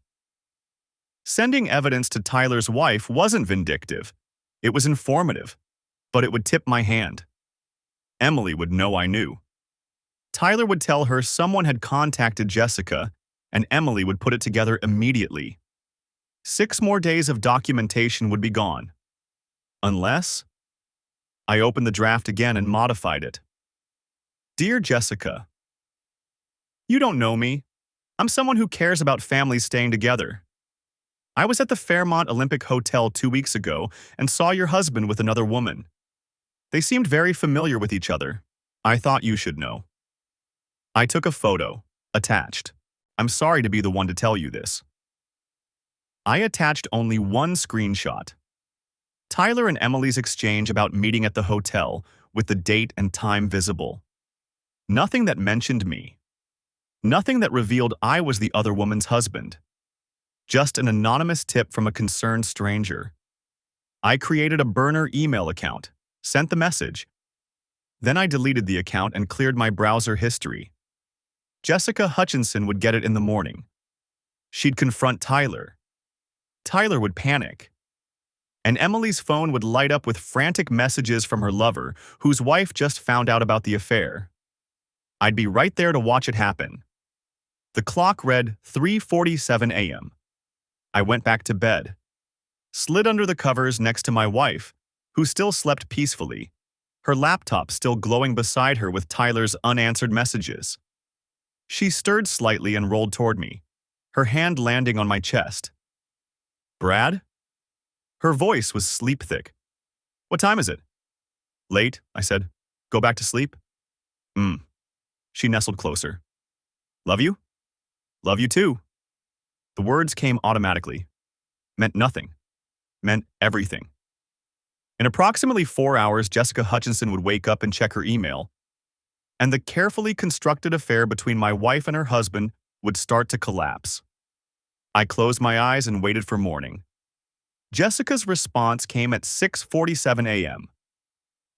Sending evidence to Tyler's wife wasn't vindictive. It was informative, but it would tip my hand. Emily would know I knew. Tyler would tell her someone had contacted Jessica, and Emily would put it together immediately. 6 more days of documentation would be gone. Unless... I opened the draft again and modified it. Dear Jessica, you don't know me. I'm someone who cares about families staying together. I was at the Fairmont Olympic Hotel 2 weeks ago and saw your husband with another woman. They seemed very familiar with each other. I thought you should know. I took a photo. Attached. I'm sorry to be the one to tell you this. I attached only 1 screenshot. Tyler and Emily's exchange about meeting at the hotel with the date and time visible. Nothing that mentioned me. Nothing that revealed I was the other woman's husband. Just an anonymous tip from a concerned stranger. I created a burner email account, sent the message. Then I deleted the account and cleared my browser history. Jessica Hutchinson would get it in the morning. She'd confront Tyler. Tyler would panic. And Emily's phone would light up with frantic messages from her lover, whose wife just found out about the affair. I'd be right there to watch it happen. The clock read 3:47 a.m. I went back to bed, slid under the covers next to my wife, who still slept peacefully, her laptop still glowing beside her with Tyler's unanswered messages. She stirred slightly and rolled toward me, her hand landing on my chest. Brad? Her voice was sleep-thick. What time is it? Late, I said. Go back to sleep? She nestled closer. Love you? Love you too. The words came automatically. Meant nothing. Meant everything. In approximately 4 hours, Jessica Hutchinson would wake up and check her email, and the carefully constructed affair between my wife and her husband would start to collapse. I closed my eyes and waited for morning. Jessica's response came at 6:47 a.m.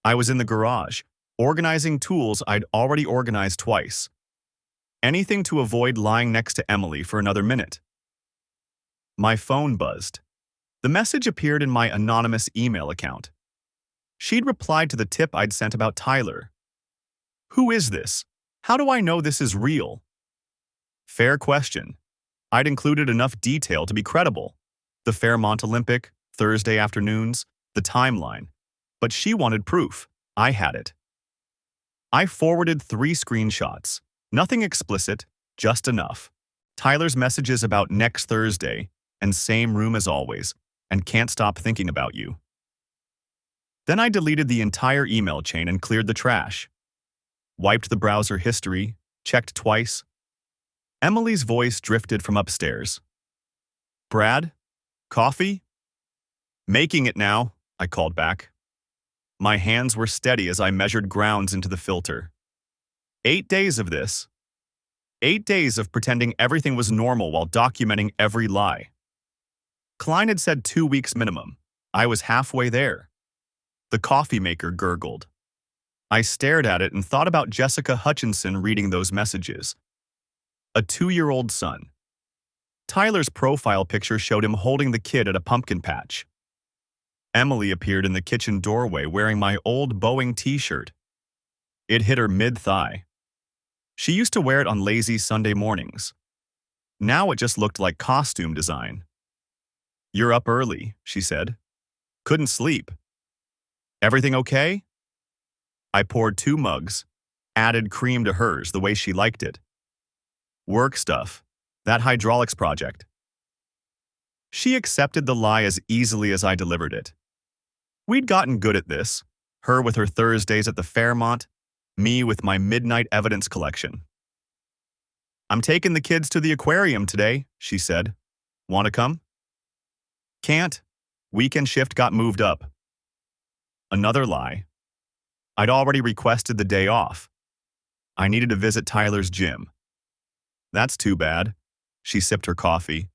I was in the garage, Organizing tools I'd already organized twice. Anything to avoid lying next to Emily for another minute. My phone buzzed. The message appeared in my anonymous email account. She'd replied to the tip I'd sent about Tyler. Who is this? How do I know this is real? Fair question. I'd included enough detail to be credible. The Fairmont Olympic, Thursday afternoons, the timeline. But she wanted proof. I had it. I forwarded 3 screenshots. Nothing explicit, just enough. Tyler's messages about next Thursday, and same room as always, and can't stop thinking about you. Then I deleted the entire email chain and cleared the trash. Wiped the browser history, checked twice. Emily's voice drifted from upstairs. Brad? Coffee? Making it now, I called back. My hands were steady as I measured grounds into the filter. 8 days of this. 8 days of pretending everything was normal while documenting every lie. Klein had said 2 weeks minimum. I was halfway there. The coffee maker gurgled. I stared at it and thought about Jessica Hutchinson reading those messages. A 2-year-old son. Tyler's profile picture showed him holding the kid at a pumpkin patch. Emily appeared in the kitchen doorway wearing my old Boeing t-shirt. It hit her mid-thigh. She used to wear it on lazy Sunday mornings. Now it just looked like costume design. You're up early, she said. Couldn't sleep. Everything okay? I poured 2 mugs, added cream to hers the way she liked it. Work stuff, that hydraulics project. She accepted the lie as easily as I delivered it. We'd gotten good at this, her with her Thursdays at the Fairmont, me with my midnight evidence collection. I'm taking the kids to the aquarium today, she said. Want to come? Can't. Weekend shift got moved up. Another lie. I'd already requested the day off. I needed to visit Tyler's gym. That's too bad. She sipped her coffee.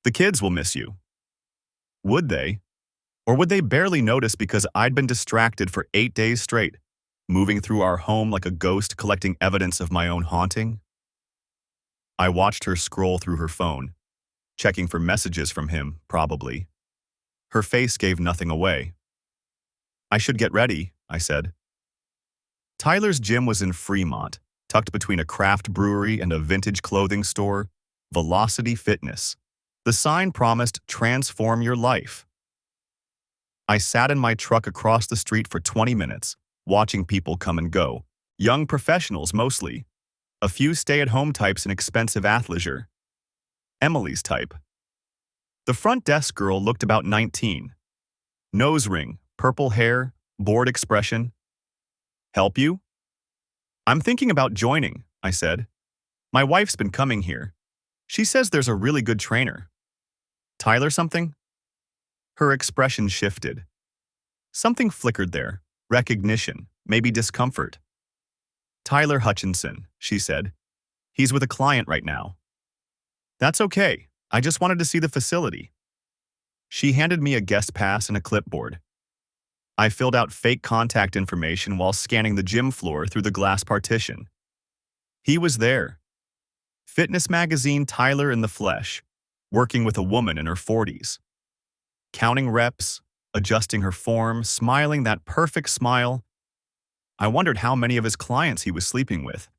The kids will miss you. Would they? Or would they barely notice because I'd been distracted for 8 days straight, moving through our home like a ghost collecting evidence of my own haunting? I watched her scroll through her phone, checking for messages from him, probably. Her face gave nothing away. I should get ready, I said. Tyler's gym was in Fremont, tucked between a craft brewery and a vintage clothing store, Velocity Fitness. The sign promised transform your life. I sat in my truck across the street for 20 minutes, watching people come and go. Young professionals mostly. A few stay-at-home types in expensive athleisure. Emily's type. The front desk girl looked about 19. Nose ring, purple hair, bored expression. Help you? I'm thinking about joining, I said. My wife's been coming here. She says there's a really good trainer. Tyler something? Her expression shifted. Something flickered there. Recognition, maybe discomfort. Tyler Hutchinson, she said. He's with a client right now. That's okay. I just wanted to see the facility. She handed me a guest pass and a clipboard. I filled out fake contact information while scanning the gym floor through the glass partition. He was there. Fitness magazine Tyler in the flesh, working with a woman in her 40s. Counting reps, adjusting her form, smiling that perfect smile. I wondered how many of his clients he was sleeping with.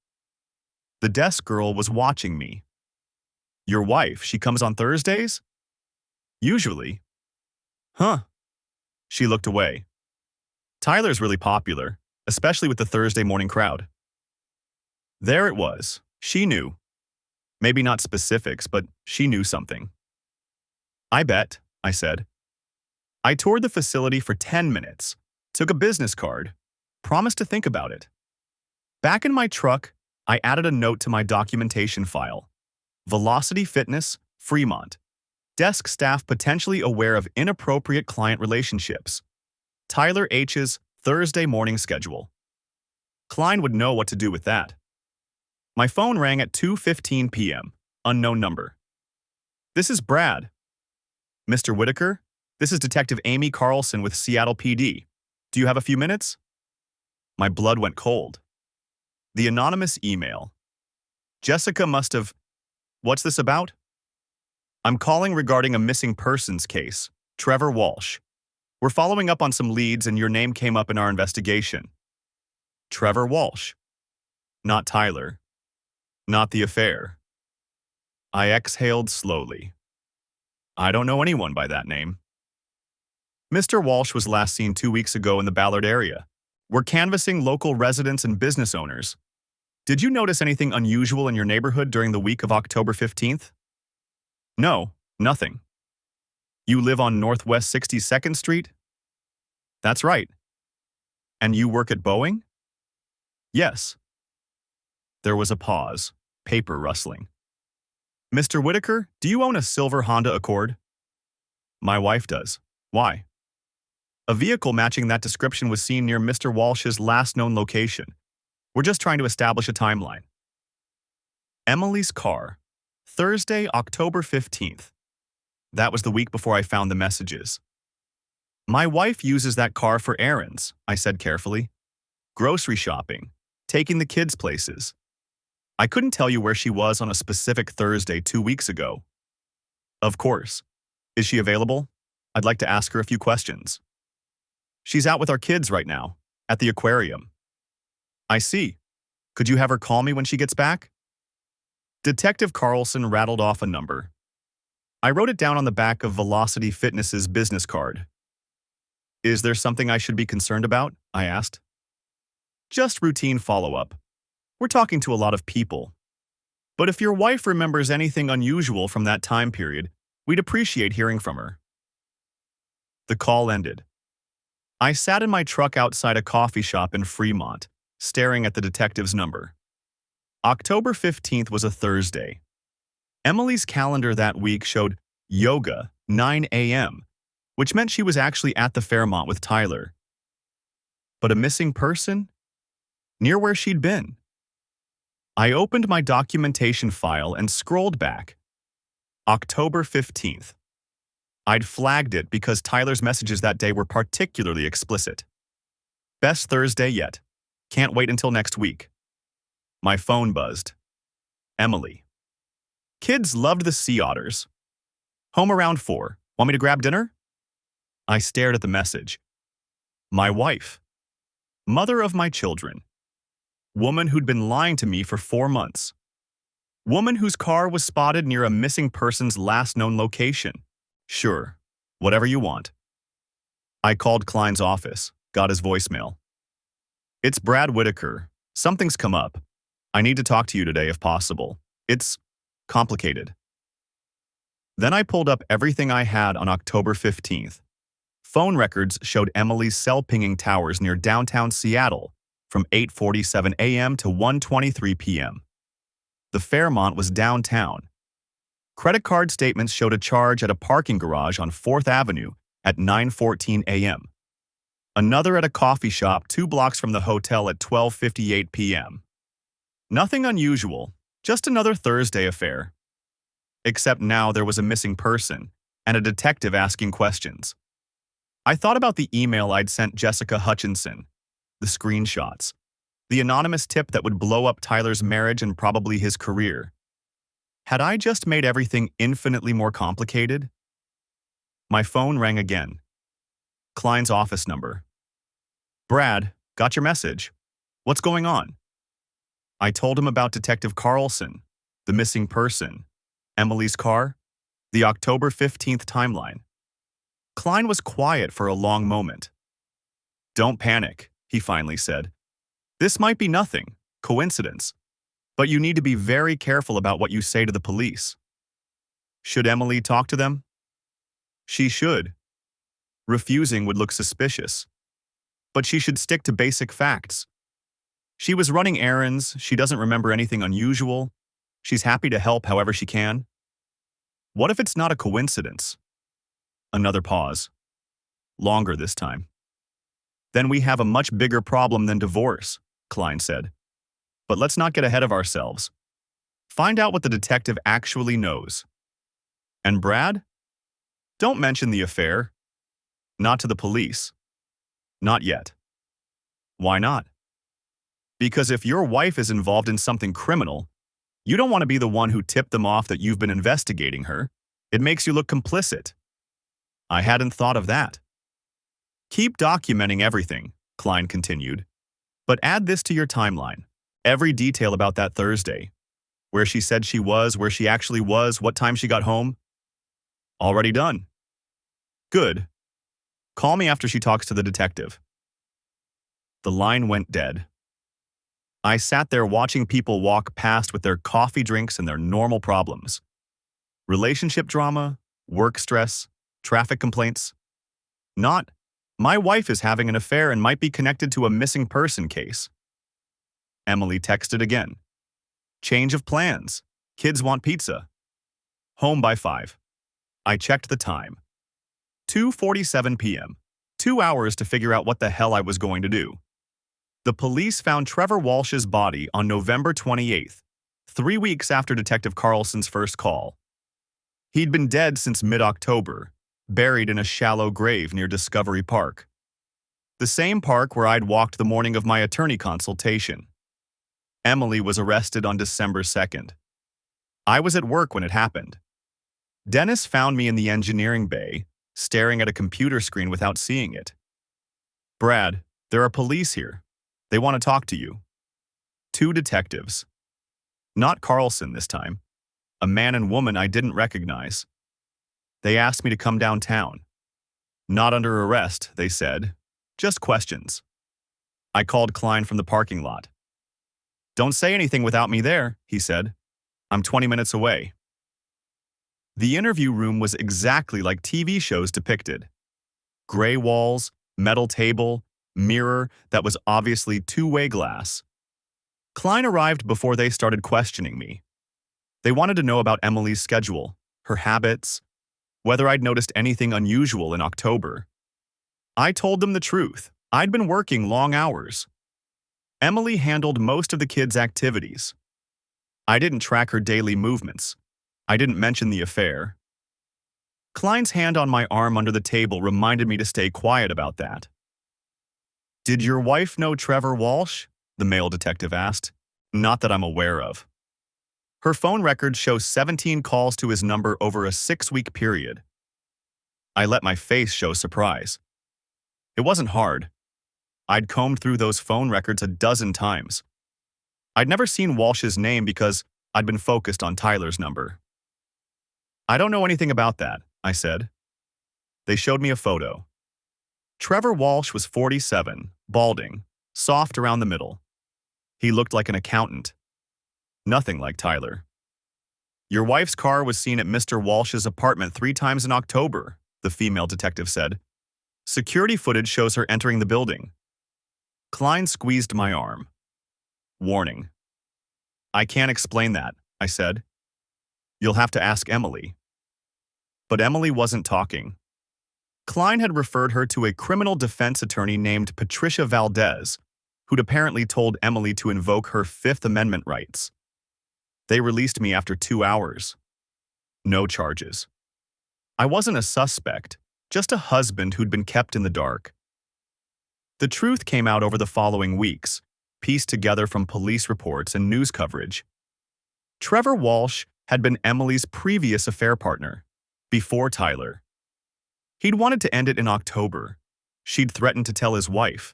The desk girl was watching me. Your wife, she comes on Thursdays? Usually. Huh. She looked away. Tyler's really popular, especially with the Thursday morning crowd. There it was. She knew. Maybe not specifics, but she knew something. I bet, I said. I toured the facility for 10 minutes, took a business card, promised to think about it. Back in my truck, I added a note to my documentation file. Velocity Fitness, Fremont. Desk staff potentially aware of inappropriate client relationships. Tyler H's Thursday morning schedule. Klein would know what to do with that. My phone rang at 2:15 p.m. Unknown number. This is Brad. Mr. Whitaker, this is Detective Amy Carlson with Seattle PD. Do you have a few minutes? My blood went cold. The anonymous email. Jessica must have... What's this about? I'm calling regarding a missing persons case. Trevor Walsh. We're following up on some leads and your name came up in our investigation. Trevor Walsh. Not Tyler. Not the affair. I exhaled slowly. I don't know anyone by that name. Mr. Walsh was last seen 2 weeks ago in the Ballard area. We're canvassing local residents and business owners. Did you notice anything unusual in your neighborhood during the week of October 15th? No, nothing. You live on Northwest 62nd Street? That's right. And you work at Boeing? Yes. There was a pause, paper rustling. Mr. Whitaker, do you own a silver Honda Accord? My wife does. Why? A vehicle matching that description was seen near Mr. Walsh's last known location. We're just trying to establish a timeline. Emily's car. Thursday, October 15th. That was the week before I found the messages. My wife uses that car for errands, I said carefully. Grocery shopping, taking the kids places. I couldn't tell you where she was on a specific Thursday 2 weeks ago. Of course. Is she available? I'd like to ask her a few questions. She's out with our kids right now, at the aquarium. I see. Could you have her call me when she gets back? Detective Carlson rattled off a number. I wrote it down on the back of Velocity Fitness's business card. Is there something I should be concerned about? I asked. Just routine follow-up. We're talking to a lot of people. But if your wife remembers anything unusual from that time period, we'd appreciate hearing from her. The call ended. I sat in my truck outside a coffee shop in Fremont, staring at the detective's number. October 15th was a Thursday. Emily's calendar that week showed yoga, 9 a.m., which meant she was actually at the Fairmont with Tyler. But a missing person? Near where she'd been. I opened my documentation file and scrolled back. October 15th. I'd flagged it because Tyler's messages that day were particularly explicit. Best Thursday yet. Can't wait until next week. My phone buzzed. Emily. Kids loved the sea otters. Home around 4. Want me to grab dinner? I stared at the message. My wife. Mother of my children. Woman who'd been lying to me for 4 months. Woman whose car was spotted near a missing person's last known location. Sure, whatever you want. I called Klein's office, got his voicemail. It's Brad Whitaker. Something's come up. I need to talk to you today if possible. It's complicated. Then I pulled up everything I had on October 15th. Phone records showed Emily's cell pinging towers near downtown Seattle from 8:47 a.m. to 1:23 p.m. The Fairmont was downtown. Credit card statements showed a charge at a parking garage on 4th Avenue at 9:14 a.m. Another at a coffee shop 2 blocks from the hotel at 12:58 p.m. Nothing unusual, just another Thursday affair. Except now there was a missing person and a detective asking questions. I thought about the email I'd sent Jessica Hutchinson, the screenshots, the anonymous tip that would blow up Tyler's marriage and probably his career. Had I just made everything infinitely more complicated? My phone rang again. Klein's office number. Brad, got your message. What's going on? I told him about Detective Carlson, the missing person, Emily's car, the October 15th timeline. Klein was quiet for a long moment. Don't panic, he finally said. This might be nothing, coincidence, but you need to be very careful about what you say to the police. Should Emily talk to them? She should. Refusing would look suspicious. But she should stick to basic facts. She was running errands, she doesn't remember anything unusual. She's happy to help however she can. What if it's not a coincidence? Another pause. Longer this time. Then we have a much bigger problem than divorce, Klein said. But let's not get ahead of ourselves. Find out what the detective actually knows. And Brad? Don't mention the affair. Not to the police. Not yet. Why not? Because if your wife is involved in something criminal, you don't want to be the one who tipped them off that you've been investigating her. It makes you look complicit. I hadn't thought of that. Keep documenting everything, Klein continued. But add this to your timeline. Every detail about that Thursday. Where she said she was, where she actually was, what time she got home. Already done. Good. Call me after she talks to the detective. The line went dead. I sat there watching people walk past with their coffee drinks and their normal problems. Relationship drama, work stress, traffic complaints. Not, my wife is having an affair and might be connected to a missing person case. Emily texted again. Change of plans. Kids want pizza. Home by 5. I checked the time. 2:47 p.m. 2 hours to figure out what the hell I was going to do. The police found Trevor Walsh's body on November 28th, 3 weeks after Detective Carlson's first call. He'd been dead since mid-October, buried in a shallow grave near Discovery Park. The same park where I'd walked the morning of my attorney consultation. Emily was arrested on December 2nd. I was at work when it happened. Dennis found me in the engineering bay, staring at a computer screen without seeing it. Brad, there are police here. They want to talk to you. 2 detectives. Not Carlson this time. A man and woman I didn't recognize. They asked me to come downtown. Not under arrest, they said. Just questions. I called Klein from the parking lot. Don't say anything without me there, he said. I'm 20 minutes away. The interview room was exactly like TV shows depicted. Gray walls, metal table, mirror that was obviously two-way glass. Klein arrived before they started questioning me. They wanted to know about Emily's schedule, her habits, whether I'd noticed anything unusual in October. I told them the truth. I'd been working long hours. Emily handled most of the kids' activities. I didn't track her daily movements. I didn't mention the affair. Klein's hand on my arm under the table reminded me to stay quiet about that. Did your wife know Trevor Walsh? The male detective asked. Not that I'm aware of. Her phone records show 17 calls to his number over a 6-week period. I let my face show surprise. It wasn't hard. I'd combed through those phone records a dozen times. I'd never seen Walsh's name because I'd been focused on Tyler's number. I don't know anything about that, I said. They showed me a photo. Trevor Walsh was 47, balding, soft around the middle. He looked like an accountant. Nothing like Tyler. Your wife's car was seen at Mr. Walsh's apartment 3 times in October, the female detective said. Security footage shows her entering the building. Klein squeezed my arm. Warning. I can't explain that, I said. You'll have to ask Emily. But Emily wasn't talking. Klein had referred her to a criminal defense attorney named Patricia Valdez, who'd apparently told Emily to invoke her Fifth Amendment rights. They released me after 2 hours. No charges. I wasn't a suspect, just a husband who'd been kept in the dark. The truth came out over the following weeks, pieced together from police reports and news coverage. Trevor Walsh had been Emily's previous affair partner, before Tyler. He'd wanted to end it in October. She'd threatened to tell his wife.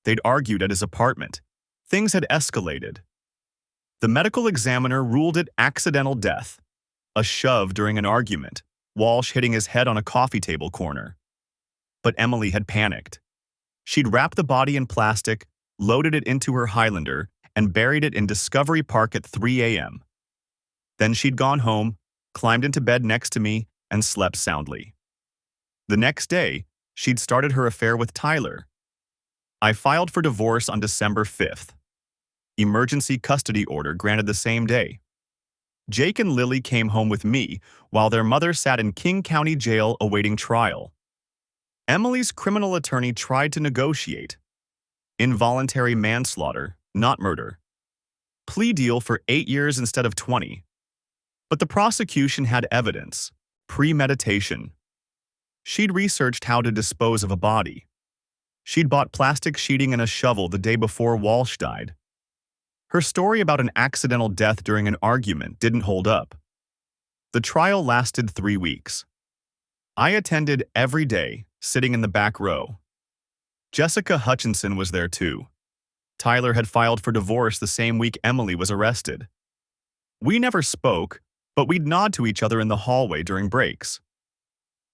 They'd argued at his apartment. Things had escalated. The medical examiner ruled it accidental death, a shove during an argument, Walsh hitting his head on a coffee table corner. But Emily had panicked. She'd wrapped the body in plastic, loaded it into her Highlander, and buried it in Discovery Park at 3 a.m. Then she'd gone home, climbed into bed next to me, and slept soundly. The next day, she'd started her affair with Tyler. I filed for divorce on December 5th. Emergency custody order granted the same day. Jake and Lily came home with me while their mother sat in King County Jail awaiting trial. Emily's criminal attorney tried to negotiate. Involuntary manslaughter, not murder. Plea deal for 8 years instead of 20. But the prosecution had evidence, premeditation. She'd researched how to dispose of a body. She'd bought plastic sheeting and a shovel the day before Walsh died. Her story about an accidental death during an argument didn't hold up. The trial lasted 3 weeks. I attended every day, sitting in the back row. Jessica Hutchinson was there too. Tyler had filed for divorce the same week Emily was arrested. We never spoke, but we'd nod to each other in the hallway during breaks.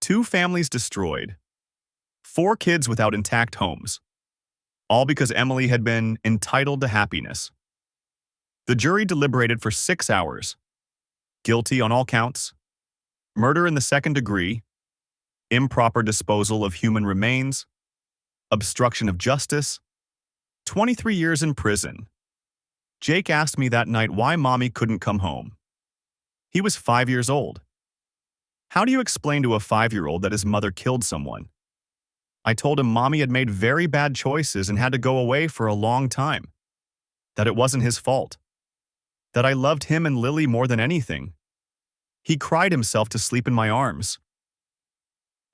2 families destroyed. 4 kids without intact homes. All because Emily had been entitled to happiness. The jury deliberated for 6 hours. Guilty on all counts. Murder in the second degree. Improper disposal of human remains. Obstruction of justice. 23 years in prison. Jake asked me that night why Mommy couldn't come home. He was 5 years old. How do you explain to a 5-year-old that his mother killed someone? I told him Mommy had made very bad choices and had to go away for a long time. That it wasn't his fault. That I loved him and Lily more than anything. He cried himself to sleep in my arms.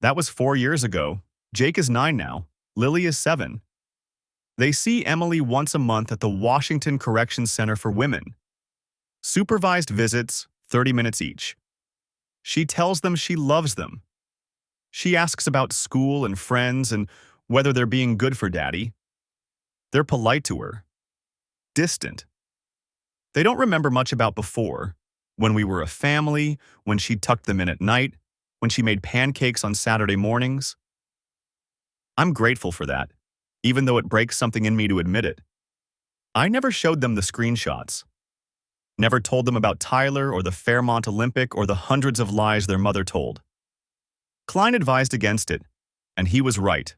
That was 4 years ago. Jake is 9 now. Lily is 7. They see Emily once a month at the Washington Corrections Center for Women. Supervised visits, 30 minutes each. She tells them she loves them. She asks about school and friends and whether they're being good for Daddy. They're polite to her. Distant. They don't remember much about before, when we were a family, when she tucked them in at night, when she made pancakes on Saturday mornings. I'm grateful for that, even though it breaks something in me to admit it. I never showed them the screenshots. Never told them about Tyler or the Fairmont Olympic or the hundreds of lies their mother told. Klein advised against it, and he was right.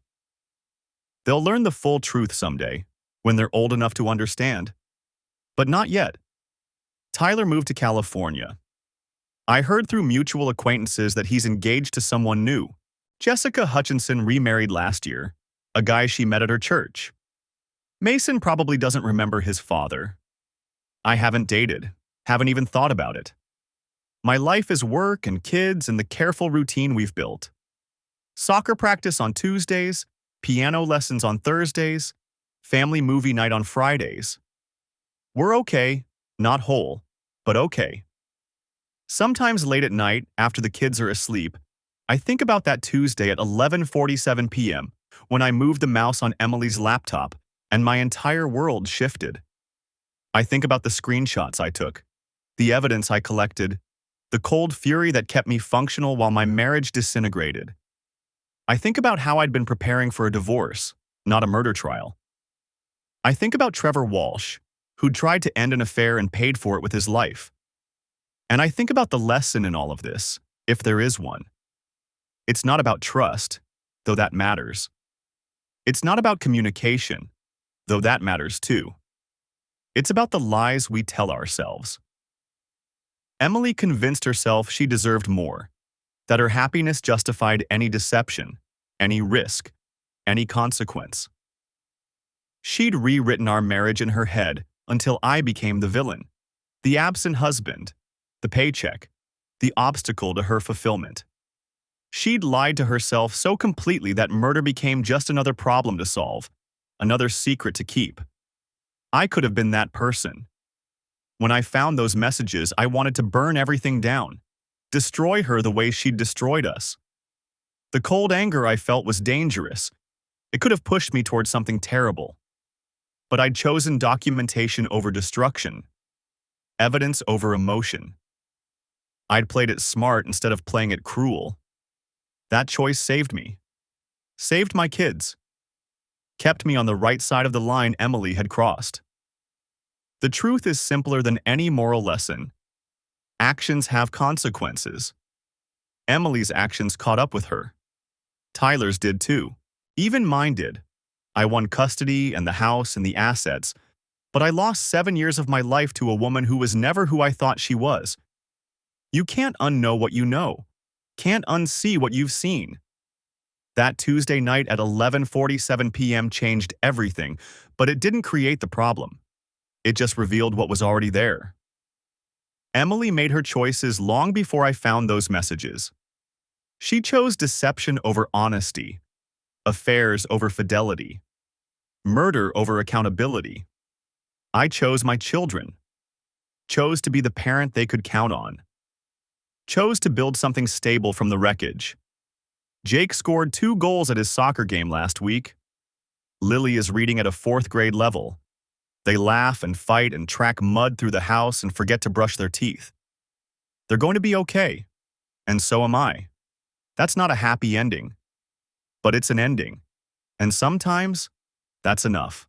They'll learn the full truth someday, when they're old enough to understand. But not yet. Tyler moved to California. I heard through mutual acquaintances that he's engaged to someone new. Jessica Hutchinson remarried last year, a guy she met at her church. Mason probably doesn't remember his father. I haven't dated, haven't even thought about it. My life is work and kids and the careful routine we've built. Soccer practice on Tuesdays, piano lessons on Thursdays, family movie night on Fridays. We're okay, not whole, but okay. Sometimes late at night, after the kids are asleep, I think about that Tuesday at 11:47 p.m. when I moved the mouse on Emily's laptop and my entire world shifted. I think about the screenshots I took, the evidence I collected, the cold fury that kept me functional while my marriage disintegrated. I think about how I'd been preparing for a divorce, not a murder trial. I think about Trevor Walsh, who'd tried to end an affair and paid for it with his life. And I think about the lesson in all of this, if there is one. It's not about trust, though that matters. It's not about communication, though that matters too. It's about the lies we tell ourselves. Emily convinced herself she deserved more, that her happiness justified any deception, any risk, any consequence. She'd rewritten our marriage in her head until I became the villain, the absent husband, the paycheck, the obstacle to her fulfillment. She'd lied to herself so completely that murder became just another problem to solve, another secret to keep. I could have been that person. When I found those messages, I wanted to burn everything down, destroy her the way she'd destroyed us. The cold anger I felt was dangerous. It could have pushed me towards something terrible. But I'd chosen documentation over destruction, evidence over emotion. I'd played it smart instead of playing it cruel. That choice saved me. Saved my kids. Kept me on the right side of the line Emily had crossed. The truth is simpler than any moral lesson. Actions have consequences. Emily's actions caught up with her. Tyler's did too. Even mine did. I won custody and the house and the assets, but I lost 7 years of my life to a woman who was never who I thought she was. You can't unknow what you know. Can't unsee what you've seen. That Tuesday night at 11:47 p.m. changed everything, but it didn't create the problem. It just revealed what was already there. Emily made her choices long before I found those messages. She chose deception over honesty, affairs over fidelity, murder over accountability. I chose my children, chose to be the parent they could count on, chose to build something stable from the wreckage. Jake scored 2 goals at his soccer game last week. Lily is reading at a 4th grade level. They laugh and fight and track mud through the house and forget to brush their teeth. They're going to be okay, and so am I. That's not a happy ending, but it's an ending. And sometimes, that's enough.